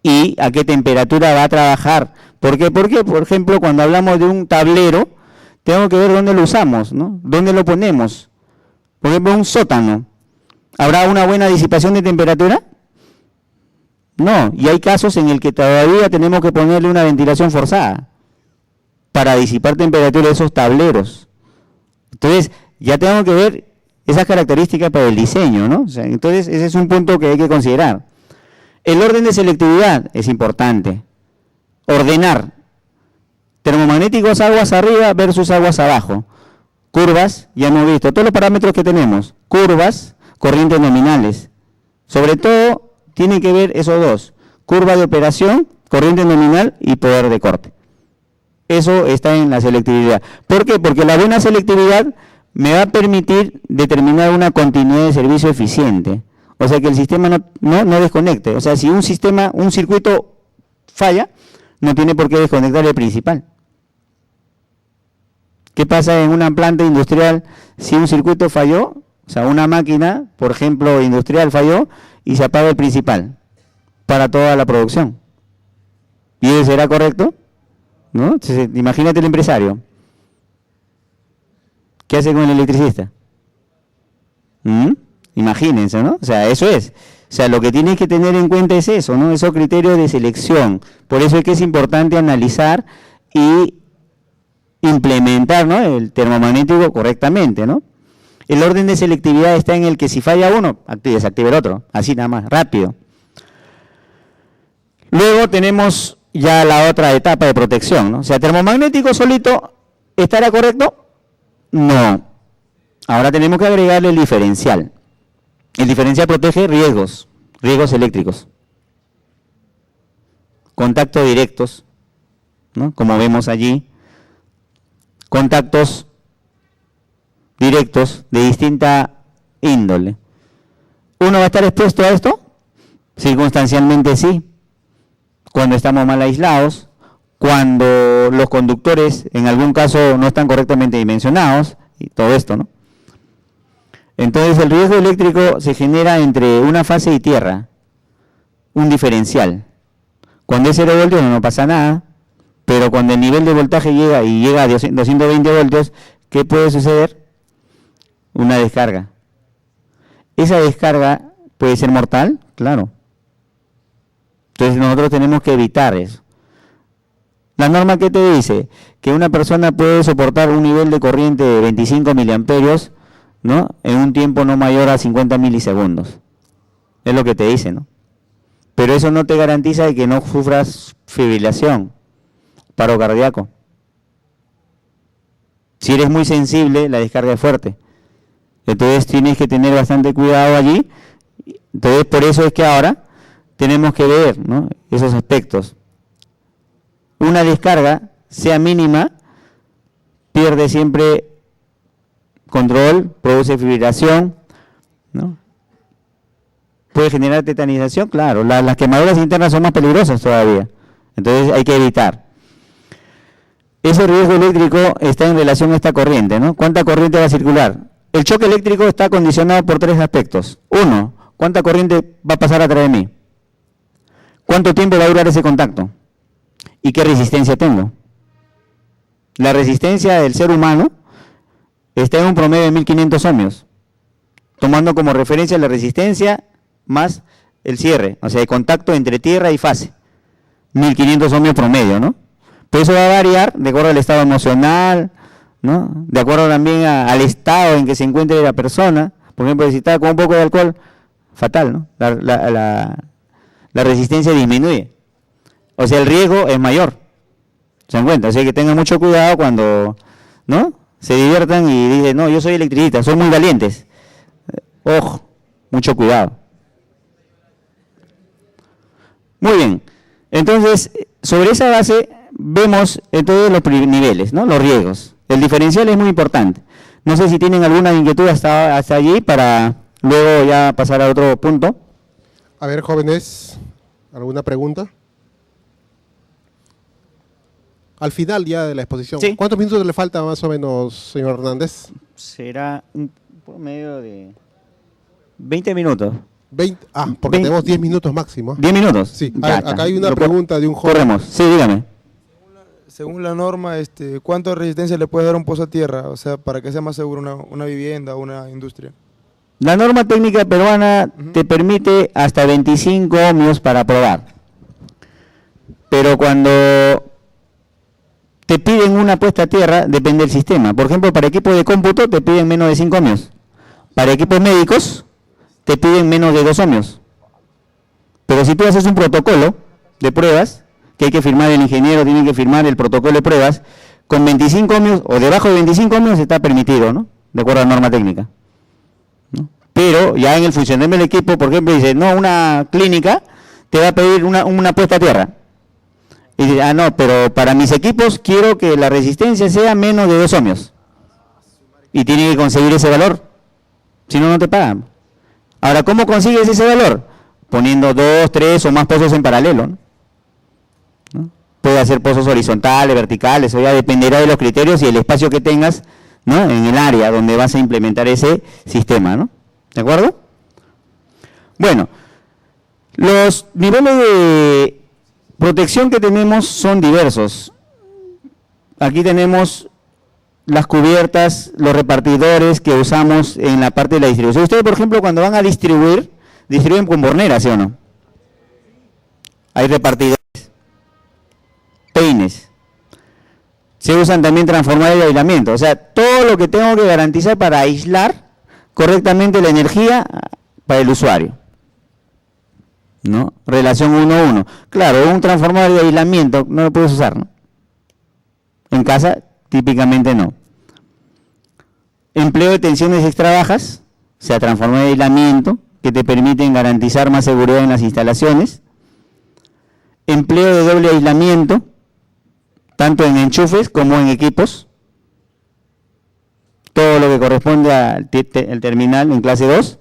Y a qué temperatura va a trabajar. ¿Por qué? Porque, por ejemplo, cuando hablamos de un tablero, tengo que ver dónde lo usamos, ¿no? ¿Dónde lo ponemos? Por ejemplo, un sótano. ¿Habrá una buena disipación de temperatura? No, y hay casos en el que todavía tenemos que ponerle una ventilación forzada para disipar temperatura de esos tableros. Entonces, ya tengo que ver esas características para el diseño, ¿no? O sea, entonces, ese es un punto que hay que considerar. El orden de selectividad es importante. Ordenar. Termomagnéticos aguas arriba versus aguas abajo. Curvas, ya hemos visto, todos los parámetros que tenemos. Curvas, corrientes nominales. Sobre todo, tiene que ver esos dos. Curva de operación, corriente nominal y poder de corte. Eso está en la selectividad. ¿Por qué? Porque la buena selectividad me va a permitir determinar una continuidad de servicio eficiente. O sea, que el sistema no desconecte. O sea, si un circuito falla, no tiene por qué desconectar el principal. ¿Qué pasa en una planta industrial si un circuito falló? O sea, una máquina, por ejemplo, industrial falló y se apaga el principal para toda la producción. ¿Y eso será correcto? ¿No? Entonces, imagínate el empresario. ¿Qué hace con el electricista? Imagínense, ¿no? O sea, eso es. O sea, lo que tienes que tener en cuenta es eso, ¿no? Esos criterios de selección. Por eso es que es importante analizar y implementar, ¿no?, el termomagnético correctamente, ¿no? El orden de selectividad está en el que si falla uno, desactiva el otro. Así nada más, rápido. Luego tenemos ya la otra etapa de protección, ¿no? O sea, termomagnético solito, ¿estará correcto? No. Ahora tenemos que agregarle el diferencial. El diferencial protege riesgos eléctricos. Contactos directos, ¿no?, como vemos allí. Contactos directos de distinta índole. ¿Uno va a estar expuesto a esto? Circunstancialmente sí. Cuando estamos mal aislados, cuando los conductores en algún caso no están correctamente dimensionados, y todo esto, ¿no? Entonces el riesgo eléctrico se genera entre una fase y tierra, un diferencial. Cuando es 0 voltios no pasa nada, pero cuando el nivel de voltaje llega a 220 voltios, ¿qué puede suceder? Una descarga. Esa descarga puede ser mortal, claro. Entonces nosotros tenemos que evitar eso. La norma que te dice que una persona puede soportar un nivel de corriente de 25 miliamperios, ¿no?, en un tiempo no mayor a 50 milisegundos. Es lo que te dice, ¿no? pero eso no te garantiza de que no sufras fibrilación, paro cardíaco. Si eres muy sensible, la descarga es fuerte. Entonces tienes que tener bastante cuidado allí. Entonces por eso es que ahora tenemos que ver, ¿no?, esos aspectos. Una descarga, sea mínima, pierde siempre control, produce fibrilación, ¿no? Puede generar tetanización, claro. Las quemaduras internas son más peligrosas todavía. Entonces hay que evitar. Ese riesgo eléctrico está en relación a esta corriente, ¿no? ¿Cuánta corriente va a circular? El choque eléctrico está condicionado por tres aspectos. Uno, ¿cuánta corriente va a pasar a través de mí? ¿Cuánto tiempo va a durar ese contacto? ¿Y qué resistencia tengo? La resistencia del ser humano está en un promedio de 1500 ohmios, tomando como referencia la resistencia más el cierre, o sea, el contacto entre tierra y fase. 1500 ohmios promedio, ¿no? Pero eso va a variar de acuerdo al estado emocional, ¿no? De acuerdo también al estado en que se encuentre la persona. Por ejemplo, si está con un poco de alcohol, fatal, ¿no? La resistencia disminuye. O sea, el riesgo es mayor. ¿Se dan cuenta? O sea, que tengan mucho cuidado cuando, ¿no?, se diviertan y dicen, no, yo soy electricista, son muy valientes. Ojo, mucho cuidado. Muy bien. Entonces, sobre esa base vemos todos los niveles, ¿no?, los riesgos. El diferencial es muy importante. No sé si tienen alguna inquietud hasta allí para luego ya pasar a otro punto. A ver, jóvenes, ¿alguna pregunta? Al final ya de la exposición. Sí. ¿Cuántos minutos le falta más o menos, señor Hernández? Será un promedio de 20 minutos. 20, porque 20. tenemos 10 minutos máximo. 10 minutos. Sí, Ya acá está. hay una Lo pregunta de un joven. corremos. Sí, dígame. Según la norma, ¿cuánta resistencia le puede dar un pozo a tierra? O sea, para que sea más seguro una vivienda o una industria. La norma técnica peruana te permite hasta 25 ohmios para probar. Pero cuando te piden una puesta a tierra, depende del sistema. Por ejemplo, para equipos de cómputo te piden menos de 5 ohmios. Para equipos médicos te piden menos de 2 ohmios. Pero si tú haces un protocolo de pruebas, que hay que firmar el ingeniero, tiene que firmar el protocolo de pruebas, con 25 ohmios o debajo de 25 ohmios está permitido, ¿no?, de acuerdo a la norma técnica, ¿no? Pero ya en el funcionamiento del equipo, por ejemplo, dice, no, una clínica te va a pedir una puesta a tierra. Y dice, no, pero para mis equipos quiero que la resistencia sea menos de 2 ohmios. Y tiene que conseguir ese valor, si no, no te pagan. Ahora, ¿cómo consigues ese valor? Poniendo 2, 3 o más pozos en paralelo, ¿no? Puede hacer pozos horizontales, verticales, eso ya dependerá de los criterios y el espacio que tengas, ¿no?, en el área donde vas a implementar ese sistema, ¿no? ¿De acuerdo? Bueno, los niveles de protección que tenemos son diversos. Aquí tenemos las cubiertas, los repartidores que usamos en la parte de la distribución. Ustedes, por ejemplo, cuando van a distribuyen con bornera, ¿sí o no? Hay repartidores, peines. Se usan también transformadores de aislamiento. O sea, todo lo que tengo que garantizar para aislar correctamente la energía para el usuario, ¿no? Relación 1-1. Claro, un transformador de aislamiento no lo puedes usar, ¿no? En casa, típicamente no. Empleo de tensiones extra bajas, o sea, transformadores de aislamiento, que te permiten garantizar más seguridad en las instalaciones. Empleo de doble aislamiento, tanto en enchufes como en equipos. Todo lo que corresponde al terminal en clase 2.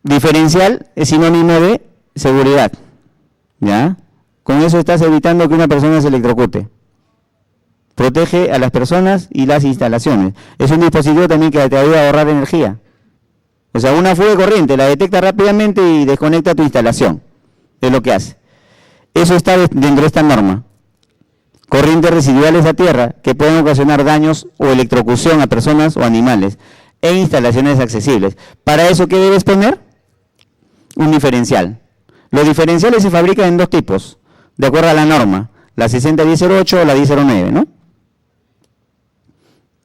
Diferencial es sinónimo de seguridad, ¿ya? Con eso estás evitando que una persona se electrocute. Protege a las personas y las instalaciones. Es un dispositivo también que te ayuda a ahorrar energía. O sea, una fuga de corriente la detecta rápidamente y desconecta tu instalación. Es lo que hace. Eso está dentro de esta norma. Corrientes residuales a tierra que pueden ocasionar daños o electrocución a personas o animales en instalaciones accesibles. Para eso, ¿qué debes poner? Un diferencial. Los diferenciales se fabrican en dos tipos, de acuerdo a la norma, la 601008 o la 1009, ¿no?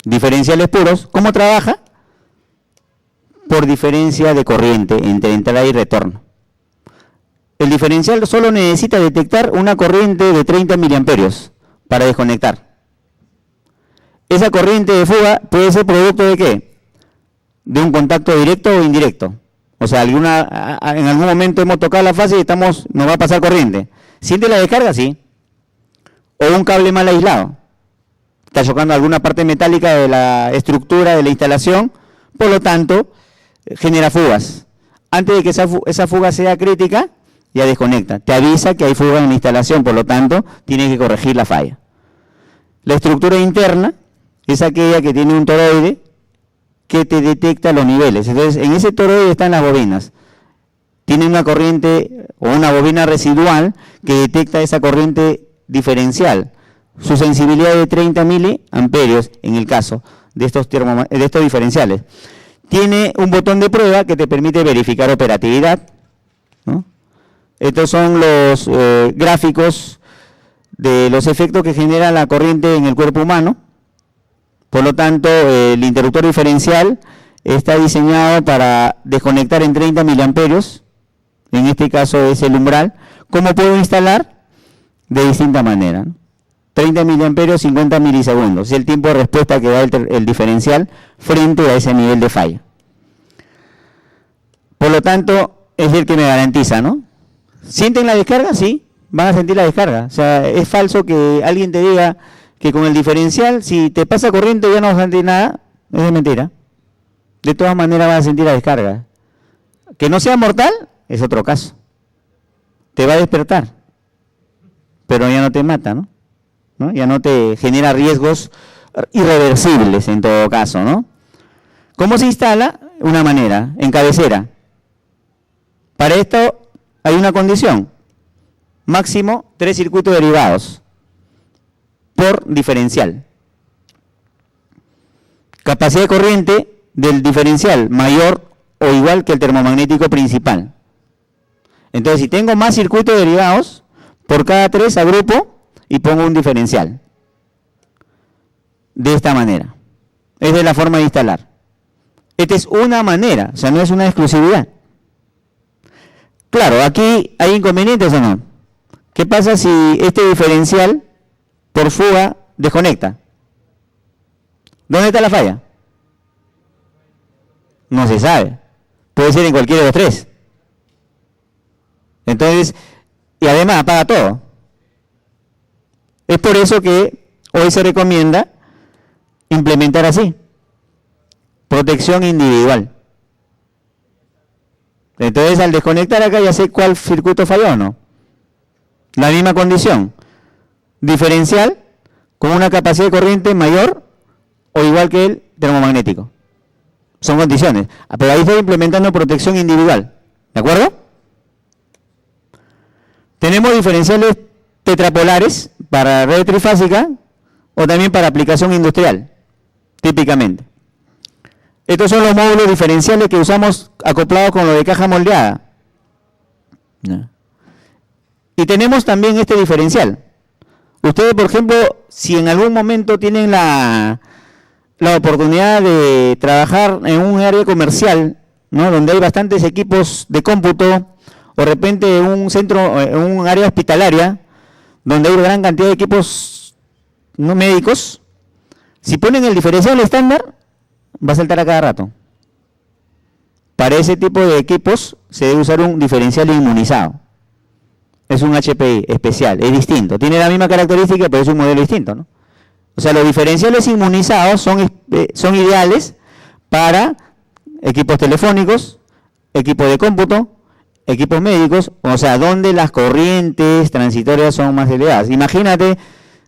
Diferenciales puros. ¿Cómo trabaja? Por diferencia de corriente entre entrada y retorno. el diferencial solo necesita detectar una corriente de 30 miliamperios para desconectar. Esa corriente de fuga puede ser producto de ¿qué? De un contacto directo o indirecto. O sea, en algún momento hemos tocado la fase y nos va a pasar corriente. ¿Siente la descarga? Sí. O un cable mal aislado. Está chocando alguna parte metálica de la estructura de la instalación, por lo tanto, genera fugas. Antes de que esa fuga sea crítica, ya desconecta. Te avisa que hay fuga en la instalación, por lo tanto, tienes que corregir la falla. La estructura interna es aquella que tiene un toroide que te detecta los niveles. Entonces, en ese toroide están las bobinas. Tiene una corriente o una bobina residual que detecta esa corriente diferencial. Su sensibilidad de 30 miliamperios en el caso de estos diferenciales. Tiene un botón de prueba que te permite verificar operatividad, ¿no? Estos son los gráficos de los efectos que genera la corriente en el cuerpo humano. Por lo tanto, el interruptor diferencial está diseñado para desconectar en 30 miliamperios. En este caso es el umbral. ¿Cómo puedo instalar? De distinta manera, ¿no? 30 miliamperios, 50 milisegundos. Es el tiempo de respuesta que da el diferencial frente a ese nivel de falla. Por lo tanto, es el que me garantiza, ¿no? ¿Sienten la descarga? Sí, van a sentir la descarga. O sea, es falso que alguien te diga que con el diferencial, si te pasa corriente ya no vas a sentir nada. Es de mentira. De todas maneras vas a sentir la descarga. Que no sea mortal, es otro caso. Te va a despertar, pero ya no te mata, ¿no? Ya no te genera riesgos irreversibles en todo caso, ¿no? ¿Cómo se instala? Una manera, en cabecera. Para esto hay una condición. Máximo 3 circuitos derivados por diferencial. Capacidad de corriente del diferencial mayor o igual que el termomagnético principal. Entonces, si tengo más circuitos derivados, por cada 3 agrupo y pongo un diferencial. De esta manera. Esa es la forma de instalar. Esta es una manera, o sea, no es una exclusividad. Claro, aquí hay inconvenientes o no. ¿Qué pasa si este diferencial por fuga desconecta? ¿Dónde está la falla? No se sabe. Puede ser en cualquiera de los 3. Entonces, y además apaga todo. Es por eso que hoy se recomienda implementar así. Protección individual. Entonces, al desconectar acá ya sé cuál circuito falló o no. La misma condición. Diferencial con una capacidad de corriente mayor o igual que el termomagnético. Son condiciones. Pero ahí estoy implementando protección individual. ¿De acuerdo? Tenemos diferenciales tetrapolares para red trifásica o también para aplicación industrial, típicamente. Estos son los módulos diferenciales que usamos acoplados con lo de caja moldeada. Y tenemos también este diferencial. Ustedes, por ejemplo, si en algún momento tienen la oportunidad de trabajar en un área comercial, ¿no?, donde hay bastantes equipos de cómputo, o de repente un centro, un área hospitalaria, donde hay gran cantidad de equipos no médicos, si ponen el diferencial estándar, va a saltar a cada rato. Para ese tipo de equipos se debe usar un diferencial inmunizado. Es un HPI especial, es distinto. Tiene la misma característica, pero es un modelo distinto, ¿no? O sea, los diferenciales inmunizados son ideales para equipos telefónicos, equipos de cómputo, equipos médicos, o sea, donde las corrientes transitorias son más elevadas. Imagínate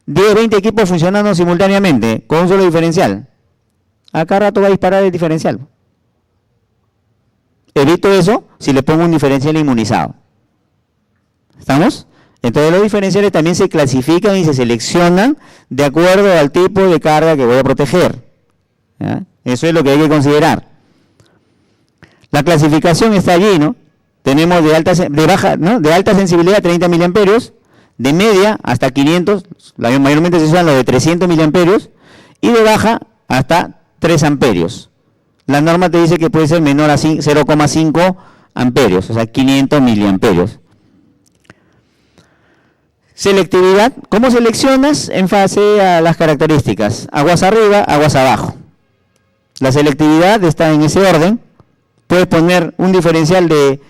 10, 20 equipos funcionando simultáneamente con un solo diferencial. A cada rato va a disparar el diferencial. Evito eso si le pongo un diferencial inmunizado. ¿Estamos? Entonces los diferenciales también se clasifican y se seleccionan de acuerdo al tipo de carga que voy a proteger. ¿Ya? Eso es lo que hay que considerar. La clasificación está allí, ¿no? Tenemos de alta sensibilidad 30 miliamperios, de media hasta 500, mayormente se usan los de 300 miliamperios, y de baja hasta 3 amperios. La norma te dice que puede ser menor a 0,5 amperios, o sea, 500 miliamperios. Selectividad. ¿Cómo seleccionas? En base a las características. Aguas arriba, aguas abajo. La selectividad está en ese orden. Puedes poner un diferencial de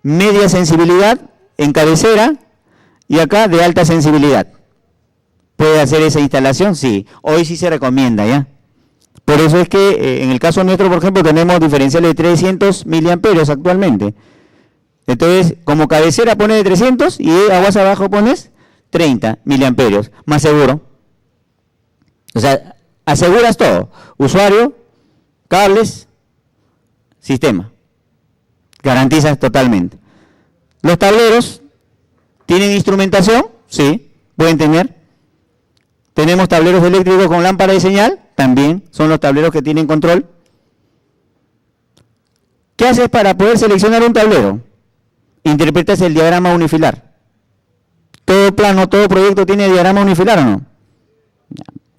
media sensibilidad en cabecera y acá de alta sensibilidad. ¿Puede hacer esa instalación? Sí. Hoy sí se recomienda, ¿ya? Por eso es que en el caso nuestro, por ejemplo, tenemos diferenciales de 300 miliamperios actualmente. Entonces, como cabecera pones de 300 y aguas abajo pones 30 miliamperios. Más seguro. O sea, aseguras todo. Usuario, cables, sistema. Garantizas totalmente. Los tableros tienen instrumentación, sí, pueden tener. Tenemos tableros eléctricos con lámpara de señal, también son los tableros que tienen control. ¿Qué haces para poder seleccionar un tablero? Interpretas el diagrama unifilar. Todo plano, todo proyecto tiene diagrama unifilar, ¿o no?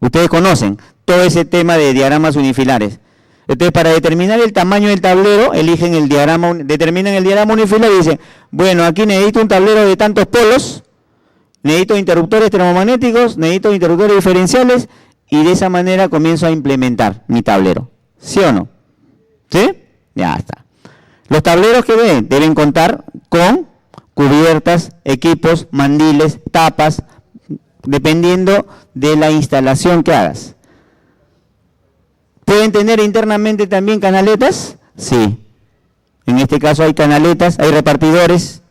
Ustedes conocen todo ese tema de diagramas unifilares. Entonces, para determinar el tamaño del tablero, eligen el diagrama, determinan el diagrama unifilar y dicen, bueno, aquí necesito un tablero de tantos polos, necesito interruptores termomagnéticos, necesito interruptores diferenciales, y de esa manera comienzo a implementar mi tablero. ¿Sí o no? ¿Sí? Ya está. Los tableros que ven deben contar con cubiertas, equipos, mandiles, tapas, dependiendo de la instalación que hagas. ¿Pueden tener internamente también canaletas? Sí. En este caso hay canaletas, hay repartidores.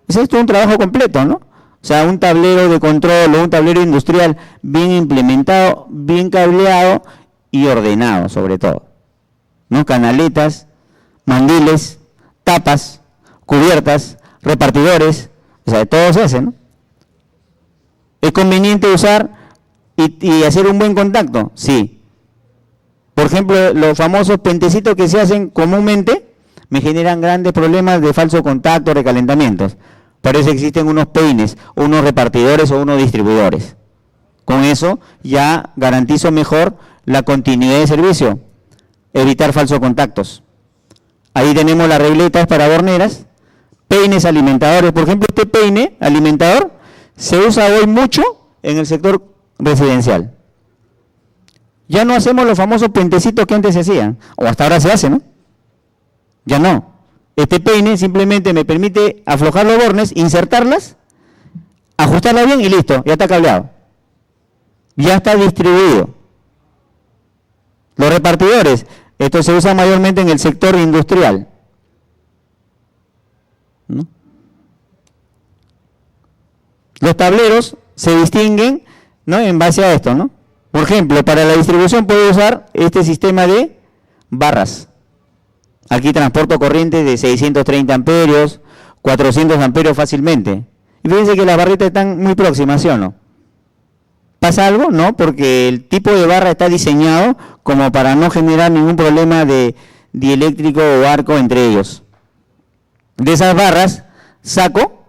Esto es un trabajo completo, ¿no? O sea, un tablero de control o un tablero industrial bien implementado, bien cableado y ordenado sobre todo. ¿No? Canaletas, mandiles, tapas, cubiertas, repartidores, o sea, todo se hace, ¿no? ¿Es conveniente usar y hacer un buen contacto? Sí. Por ejemplo, los famosos pentecitos que se hacen comúnmente me generan grandes problemas de falso contacto, recalentamientos. Por eso existen unos peines, unos repartidores o unos distribuidores. Con eso ya garantizo mejor la continuidad de servicio, evitar falsos contactos. Ahí tenemos las regletas para horneras, peines alimentadores. Por ejemplo, este peine alimentador se usa hoy mucho en el sector residencial. Ya no hacemos los famosos puentecitos que antes se hacían, o hasta ahora se hace, ¿no? Ya no. Este peine simplemente me permite aflojar los bornes, insertarlas, ajustarlas bien y listo, ya está cableado. Ya está distribuido. Los repartidores, esto se usa mayormente en el sector industrial, ¿no? Los tableros se distinguen, ¿no?, en base a esto, ¿no? Por ejemplo, para la distribución puedo usar este sistema de barras. Aquí transporto corriente de 630 amperios, 400 amperios fácilmente. Y fíjense que las barritas están muy próximas, ¿sí o no? ¿Pasa algo? No, porque el tipo de barra está diseñado como para no generar ningún problema de dieléctrico o arco entre ellos. De esas barras saco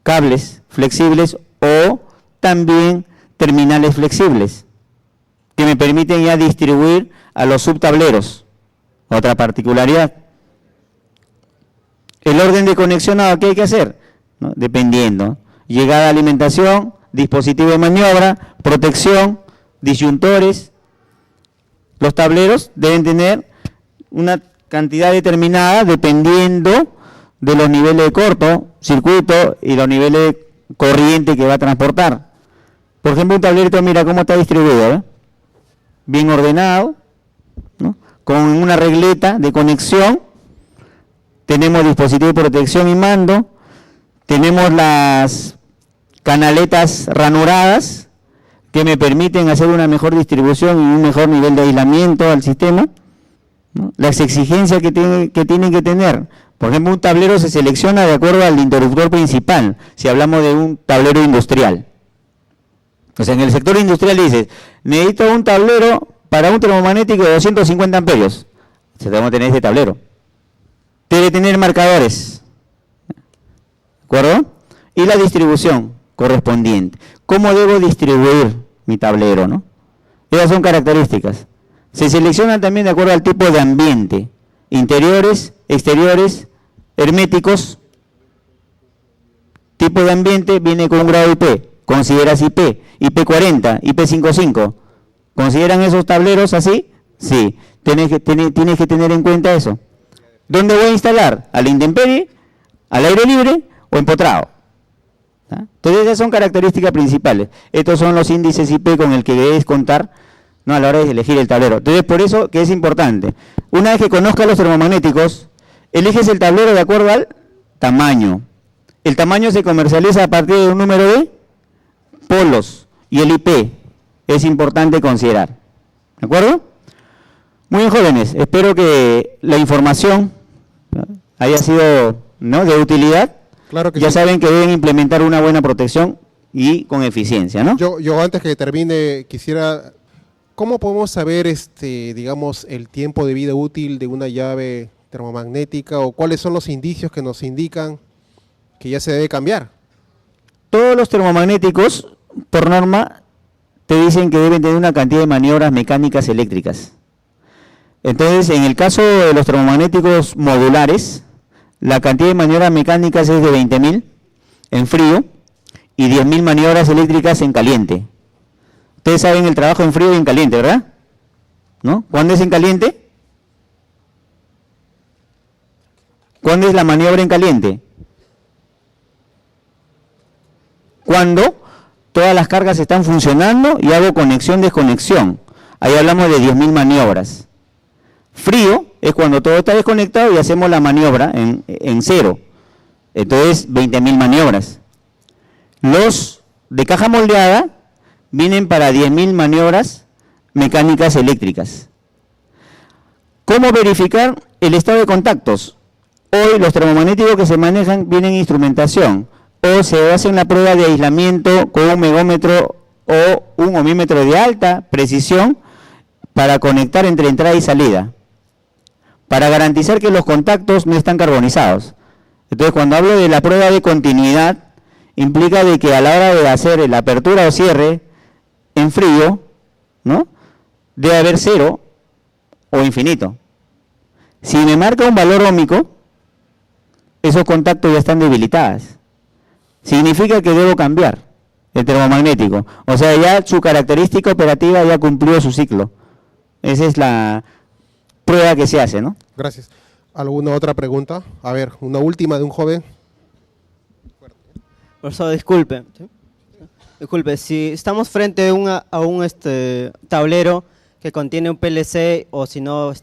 cables flexibles o también terminales flexibles que me permiten ya distribuir a los subtableros. Otra particularidad. El orden de conexión, ¿qué hay que hacer? ¿No? Dependiendo. Llegada a alimentación, dispositivo de maniobra, protección, disyuntores. Los tableros deben tener una cantidad determinada dependiendo de los niveles de corto, circuito y los niveles de corriente que va a transportar. Por ejemplo, un tablerito, mira cómo está distribuido, ¿eh? Bien ordenado, ¿no? Con una regleta de conexión. Tenemos dispositivo de protección y mando. Tenemos las canaletas ranuradas que me permiten hacer una mejor distribución y un mejor nivel de aislamiento al sistema, ¿no? Las exigencias que tienen que tener. Por ejemplo, un tablero se selecciona de acuerdo al interruptor principal, si hablamos de un tablero industrial. O sea, en el sector industrial dices, necesito un tablero para un termomagnético de 250 amperios. Se debe tener este tablero. Debe tener marcadores. ¿De acuerdo? Y la distribución correspondiente. ¿Cómo debo distribuir mi tablero, no? Esas son características. Se seleccionan también de acuerdo al tipo de ambiente. Interiores, exteriores, herméticos, tipo equipo de ambiente viene con un grado IP, consideras IP, IP40, IP55. ¿Consideran esos tableros así? Sí, tienes que tener en cuenta eso. ¿Dónde voy a instalar? ¿A la intemperie, al aire libre o empotrado? ¿Ah? Entonces esas son características principales. Estos son los índices IP con el que debes contar, ¿no?, a la hora de elegir el tablero. Entonces por eso que es importante. Una vez que conozcas los termomagnéticos, eliges el tablero de acuerdo al tamaño. El tamaño se comercializa a partir de un número de polos y el IP es importante considerar. ¿De acuerdo? Muy bien, jóvenes. Espero que la información haya sido, ¿no?, de utilidad. Claro que ya sí. saben que deben implementar una buena protección y con eficiencia, ¿no? Yo antes que termine quisiera, ¿cómo podemos saber, digamos, el tiempo de vida útil de una llave termomagnética o cuáles son los indicios que nos indican que ya se debe cambiar? Todos los termomagnéticos, por norma, te dicen que deben tener una cantidad de maniobras mecánicas eléctricas. Entonces, en el caso de los termomagnéticos modulares, la cantidad de maniobras mecánicas es de 20.000 en frío y 10.000 maniobras eléctricas en caliente. Ustedes saben el trabajo en frío y en caliente, ¿verdad? ¿No? ¿Cuándo es en caliente? ¿Cuándo es la maniobra en caliente? Cuando todas las cargas están funcionando y hago conexión-desconexión. Ahí hablamos de 10.000 maniobras. Frío es cuando todo está desconectado y hacemos la maniobra en cero. Entonces, 20.000 maniobras. Los de caja moldeada vienen para 10.000 maniobras mecánicas eléctricas. ¿Cómo verificar el estado de contactos? Hoy los termomagnéticos que se manejan vienen en instrumentación o se hace una prueba de aislamiento con un megómetro o un ohmímetro de alta precisión para conectar entre entrada y salida, para garantizar que los contactos no están carbonizados. Entonces, cuando hablo de la prueba de continuidad, implica de que a la hora de hacer la apertura o cierre en frío, ¿no?, debe haber cero o infinito. Si me marca un valor óhmico, esos contactos ya están debilitados. Significa que debo cambiar el termomagnético. O sea, ya su característica operativa ya cumplió su ciclo. Esa es la prueba que se hace, ¿no? Gracias. ¿Alguna otra pregunta? A ver, una última de un joven. Profesor, disculpe. ¿Sí? Disculpe, si estamos frente a un tablero que contiene un PLC o si no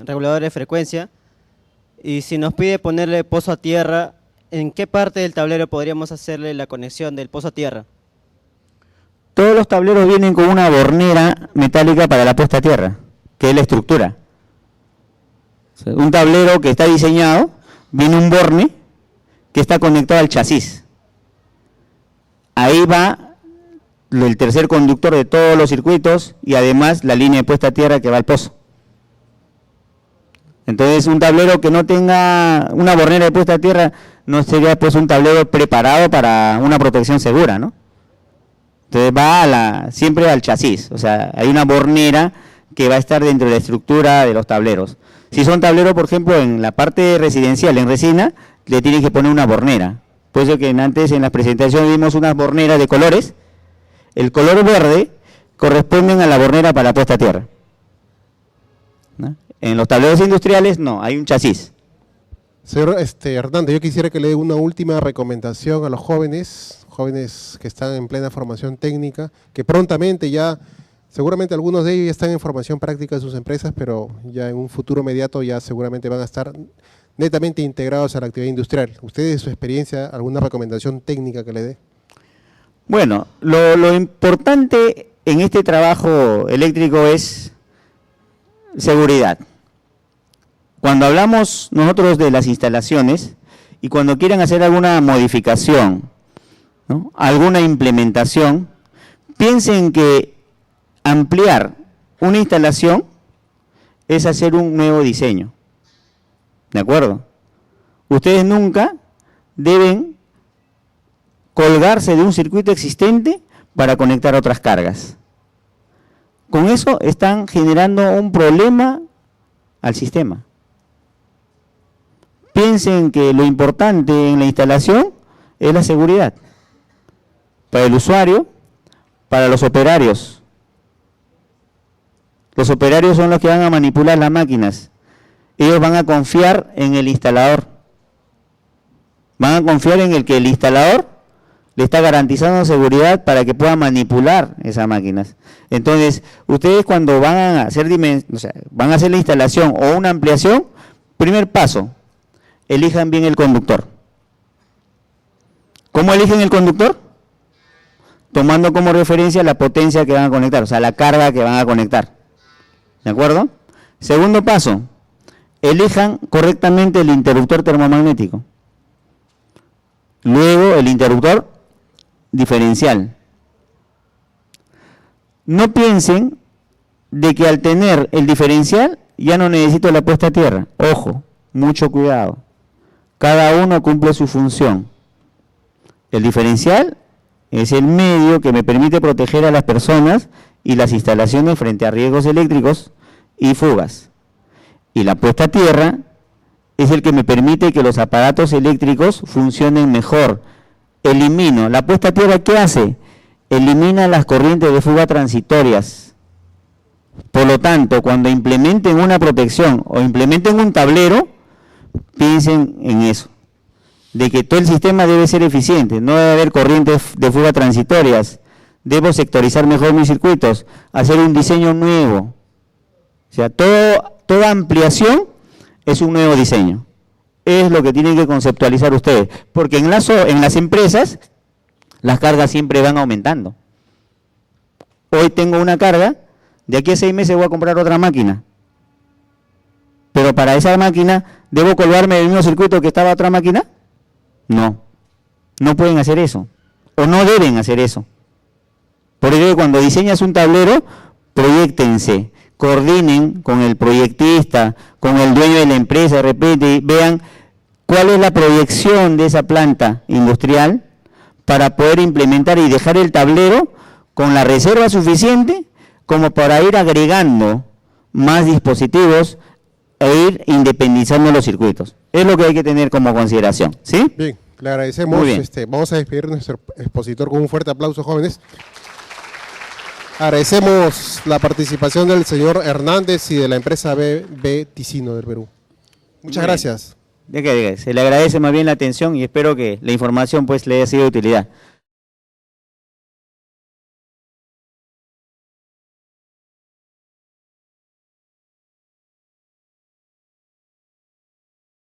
regulador de frecuencia y si nos pide ponerle pozo a tierra, ¿en qué parte del tablero podríamos hacerle la conexión del pozo a tierra? Todos los tableros vienen con una bornera metálica para la puesta a tierra, que es la estructura. O sea, un tablero que está diseñado, viene un borne que está conectado al chasis. Ahí va el tercer conductor de todos los circuitos y además la línea de puesta a tierra que va al pozo. Entonces, un tablero que no tenga una bornera de puesta a tierra no sería pues un tablero preparado para una protección segura, ¿no? Entonces va siempre al chasis, o sea, hay una bornera que va a estar dentro de la estructura de los tableros. Si son tableros, por ejemplo, en la parte residencial, en resina, le tienen que poner una bornera. Por eso que antes en la presentación vimos unas borneras de colores. El color verde corresponde a la bornera para la puesta a tierra, ¿no? En los tableros industriales no, hay un chasis. Señor Hernández, yo quisiera que le dé una última recomendación a los jóvenes que están en plena formación técnica, que prontamente ya, seguramente algunos de ellos ya están en formación práctica en sus empresas, pero ya en un futuro inmediato ya seguramente van a estar netamente integrados a la actividad industrial. ¿Ustedes, de su experiencia, alguna recomendación técnica que le dé? Bueno, lo importante en este trabajo eléctrico es seguridad. Cuando hablamos nosotros de las instalaciones y cuando quieran hacer alguna modificación, ¿no?, alguna implementación, piensen que ampliar una instalación es hacer un nuevo diseño. ¿De acuerdo? Ustedes nunca deben colgarse de un circuito existente para conectar otras cargas. Con eso están generando un problema al sistema. Piensen que lo importante en la instalación es la seguridad. Para el usuario, para los operarios. Los operarios son los que van a manipular las máquinas. Ellos van a confiar en el instalador. Van a confiar en el que el instalador le está garantizando seguridad para que pueda manipular esas máquinas. Entonces, ustedes cuando van a hacer van a hacer la instalación o una ampliación, primer paso, elijan bien el conductor. ¿Cómo eligen el conductor? Tomando como referencia la potencia que van a conectar, o sea, la carga que van a conectar. ¿De acuerdo? Segundo paso, elijan correctamente el interruptor termomagnético. Luego, el interruptor diferencial. No piensen de que al tener el diferencial ya no necesito la puesta a tierra. Ojo, mucho cuidado. Cada uno cumple su función. El diferencial es el medio que me permite proteger a las personas y las instalaciones frente a riesgos eléctricos y fugas. Y la puesta a tierra es el que me permite que los aparatos eléctricos funcionen mejor. Elimino. ¿La puesta a tierra qué hace? Elimina las corrientes de fuga transitorias. Por lo tanto, cuando implementen una protección o implementen un tablero, piensen en eso, de que todo el sistema debe ser eficiente, no debe haber corrientes de fuga transitorias, debo sectorizar mejor mis circuitos, hacer un diseño nuevo. O sea, toda ampliación es un nuevo diseño. Es lo que tienen que conceptualizar ustedes, porque en las empresas las cargas siempre van aumentando. Hoy tengo una carga, de aquí a 6 meses voy a comprar otra máquina. Pero para esa máquina, ¿debo colgarme del mismo circuito que estaba otra máquina? No, no pueden hacer eso, o no deben hacer eso. Por ello, cuando diseñas un tablero, proyéctense, coordinen con el proyectista, con el dueño de la empresa, de repente, y vean cuál es la proyección de esa planta industrial para poder implementar y dejar el tablero con la reserva suficiente como para ir agregando más dispositivos e ir independizando los circuitos. Es lo que hay que tener como consideración, ¿sí? Bien, le agradecemos. Muy bien. Vamos a despedir a nuestro expositor con un fuerte aplauso, jóvenes. Agradecemos la participación del señor Hernández y de la empresa B Ticino del Perú. Muchas gracias. Se le agradece más bien la atención y espero que la información pues le haya sido de utilidad.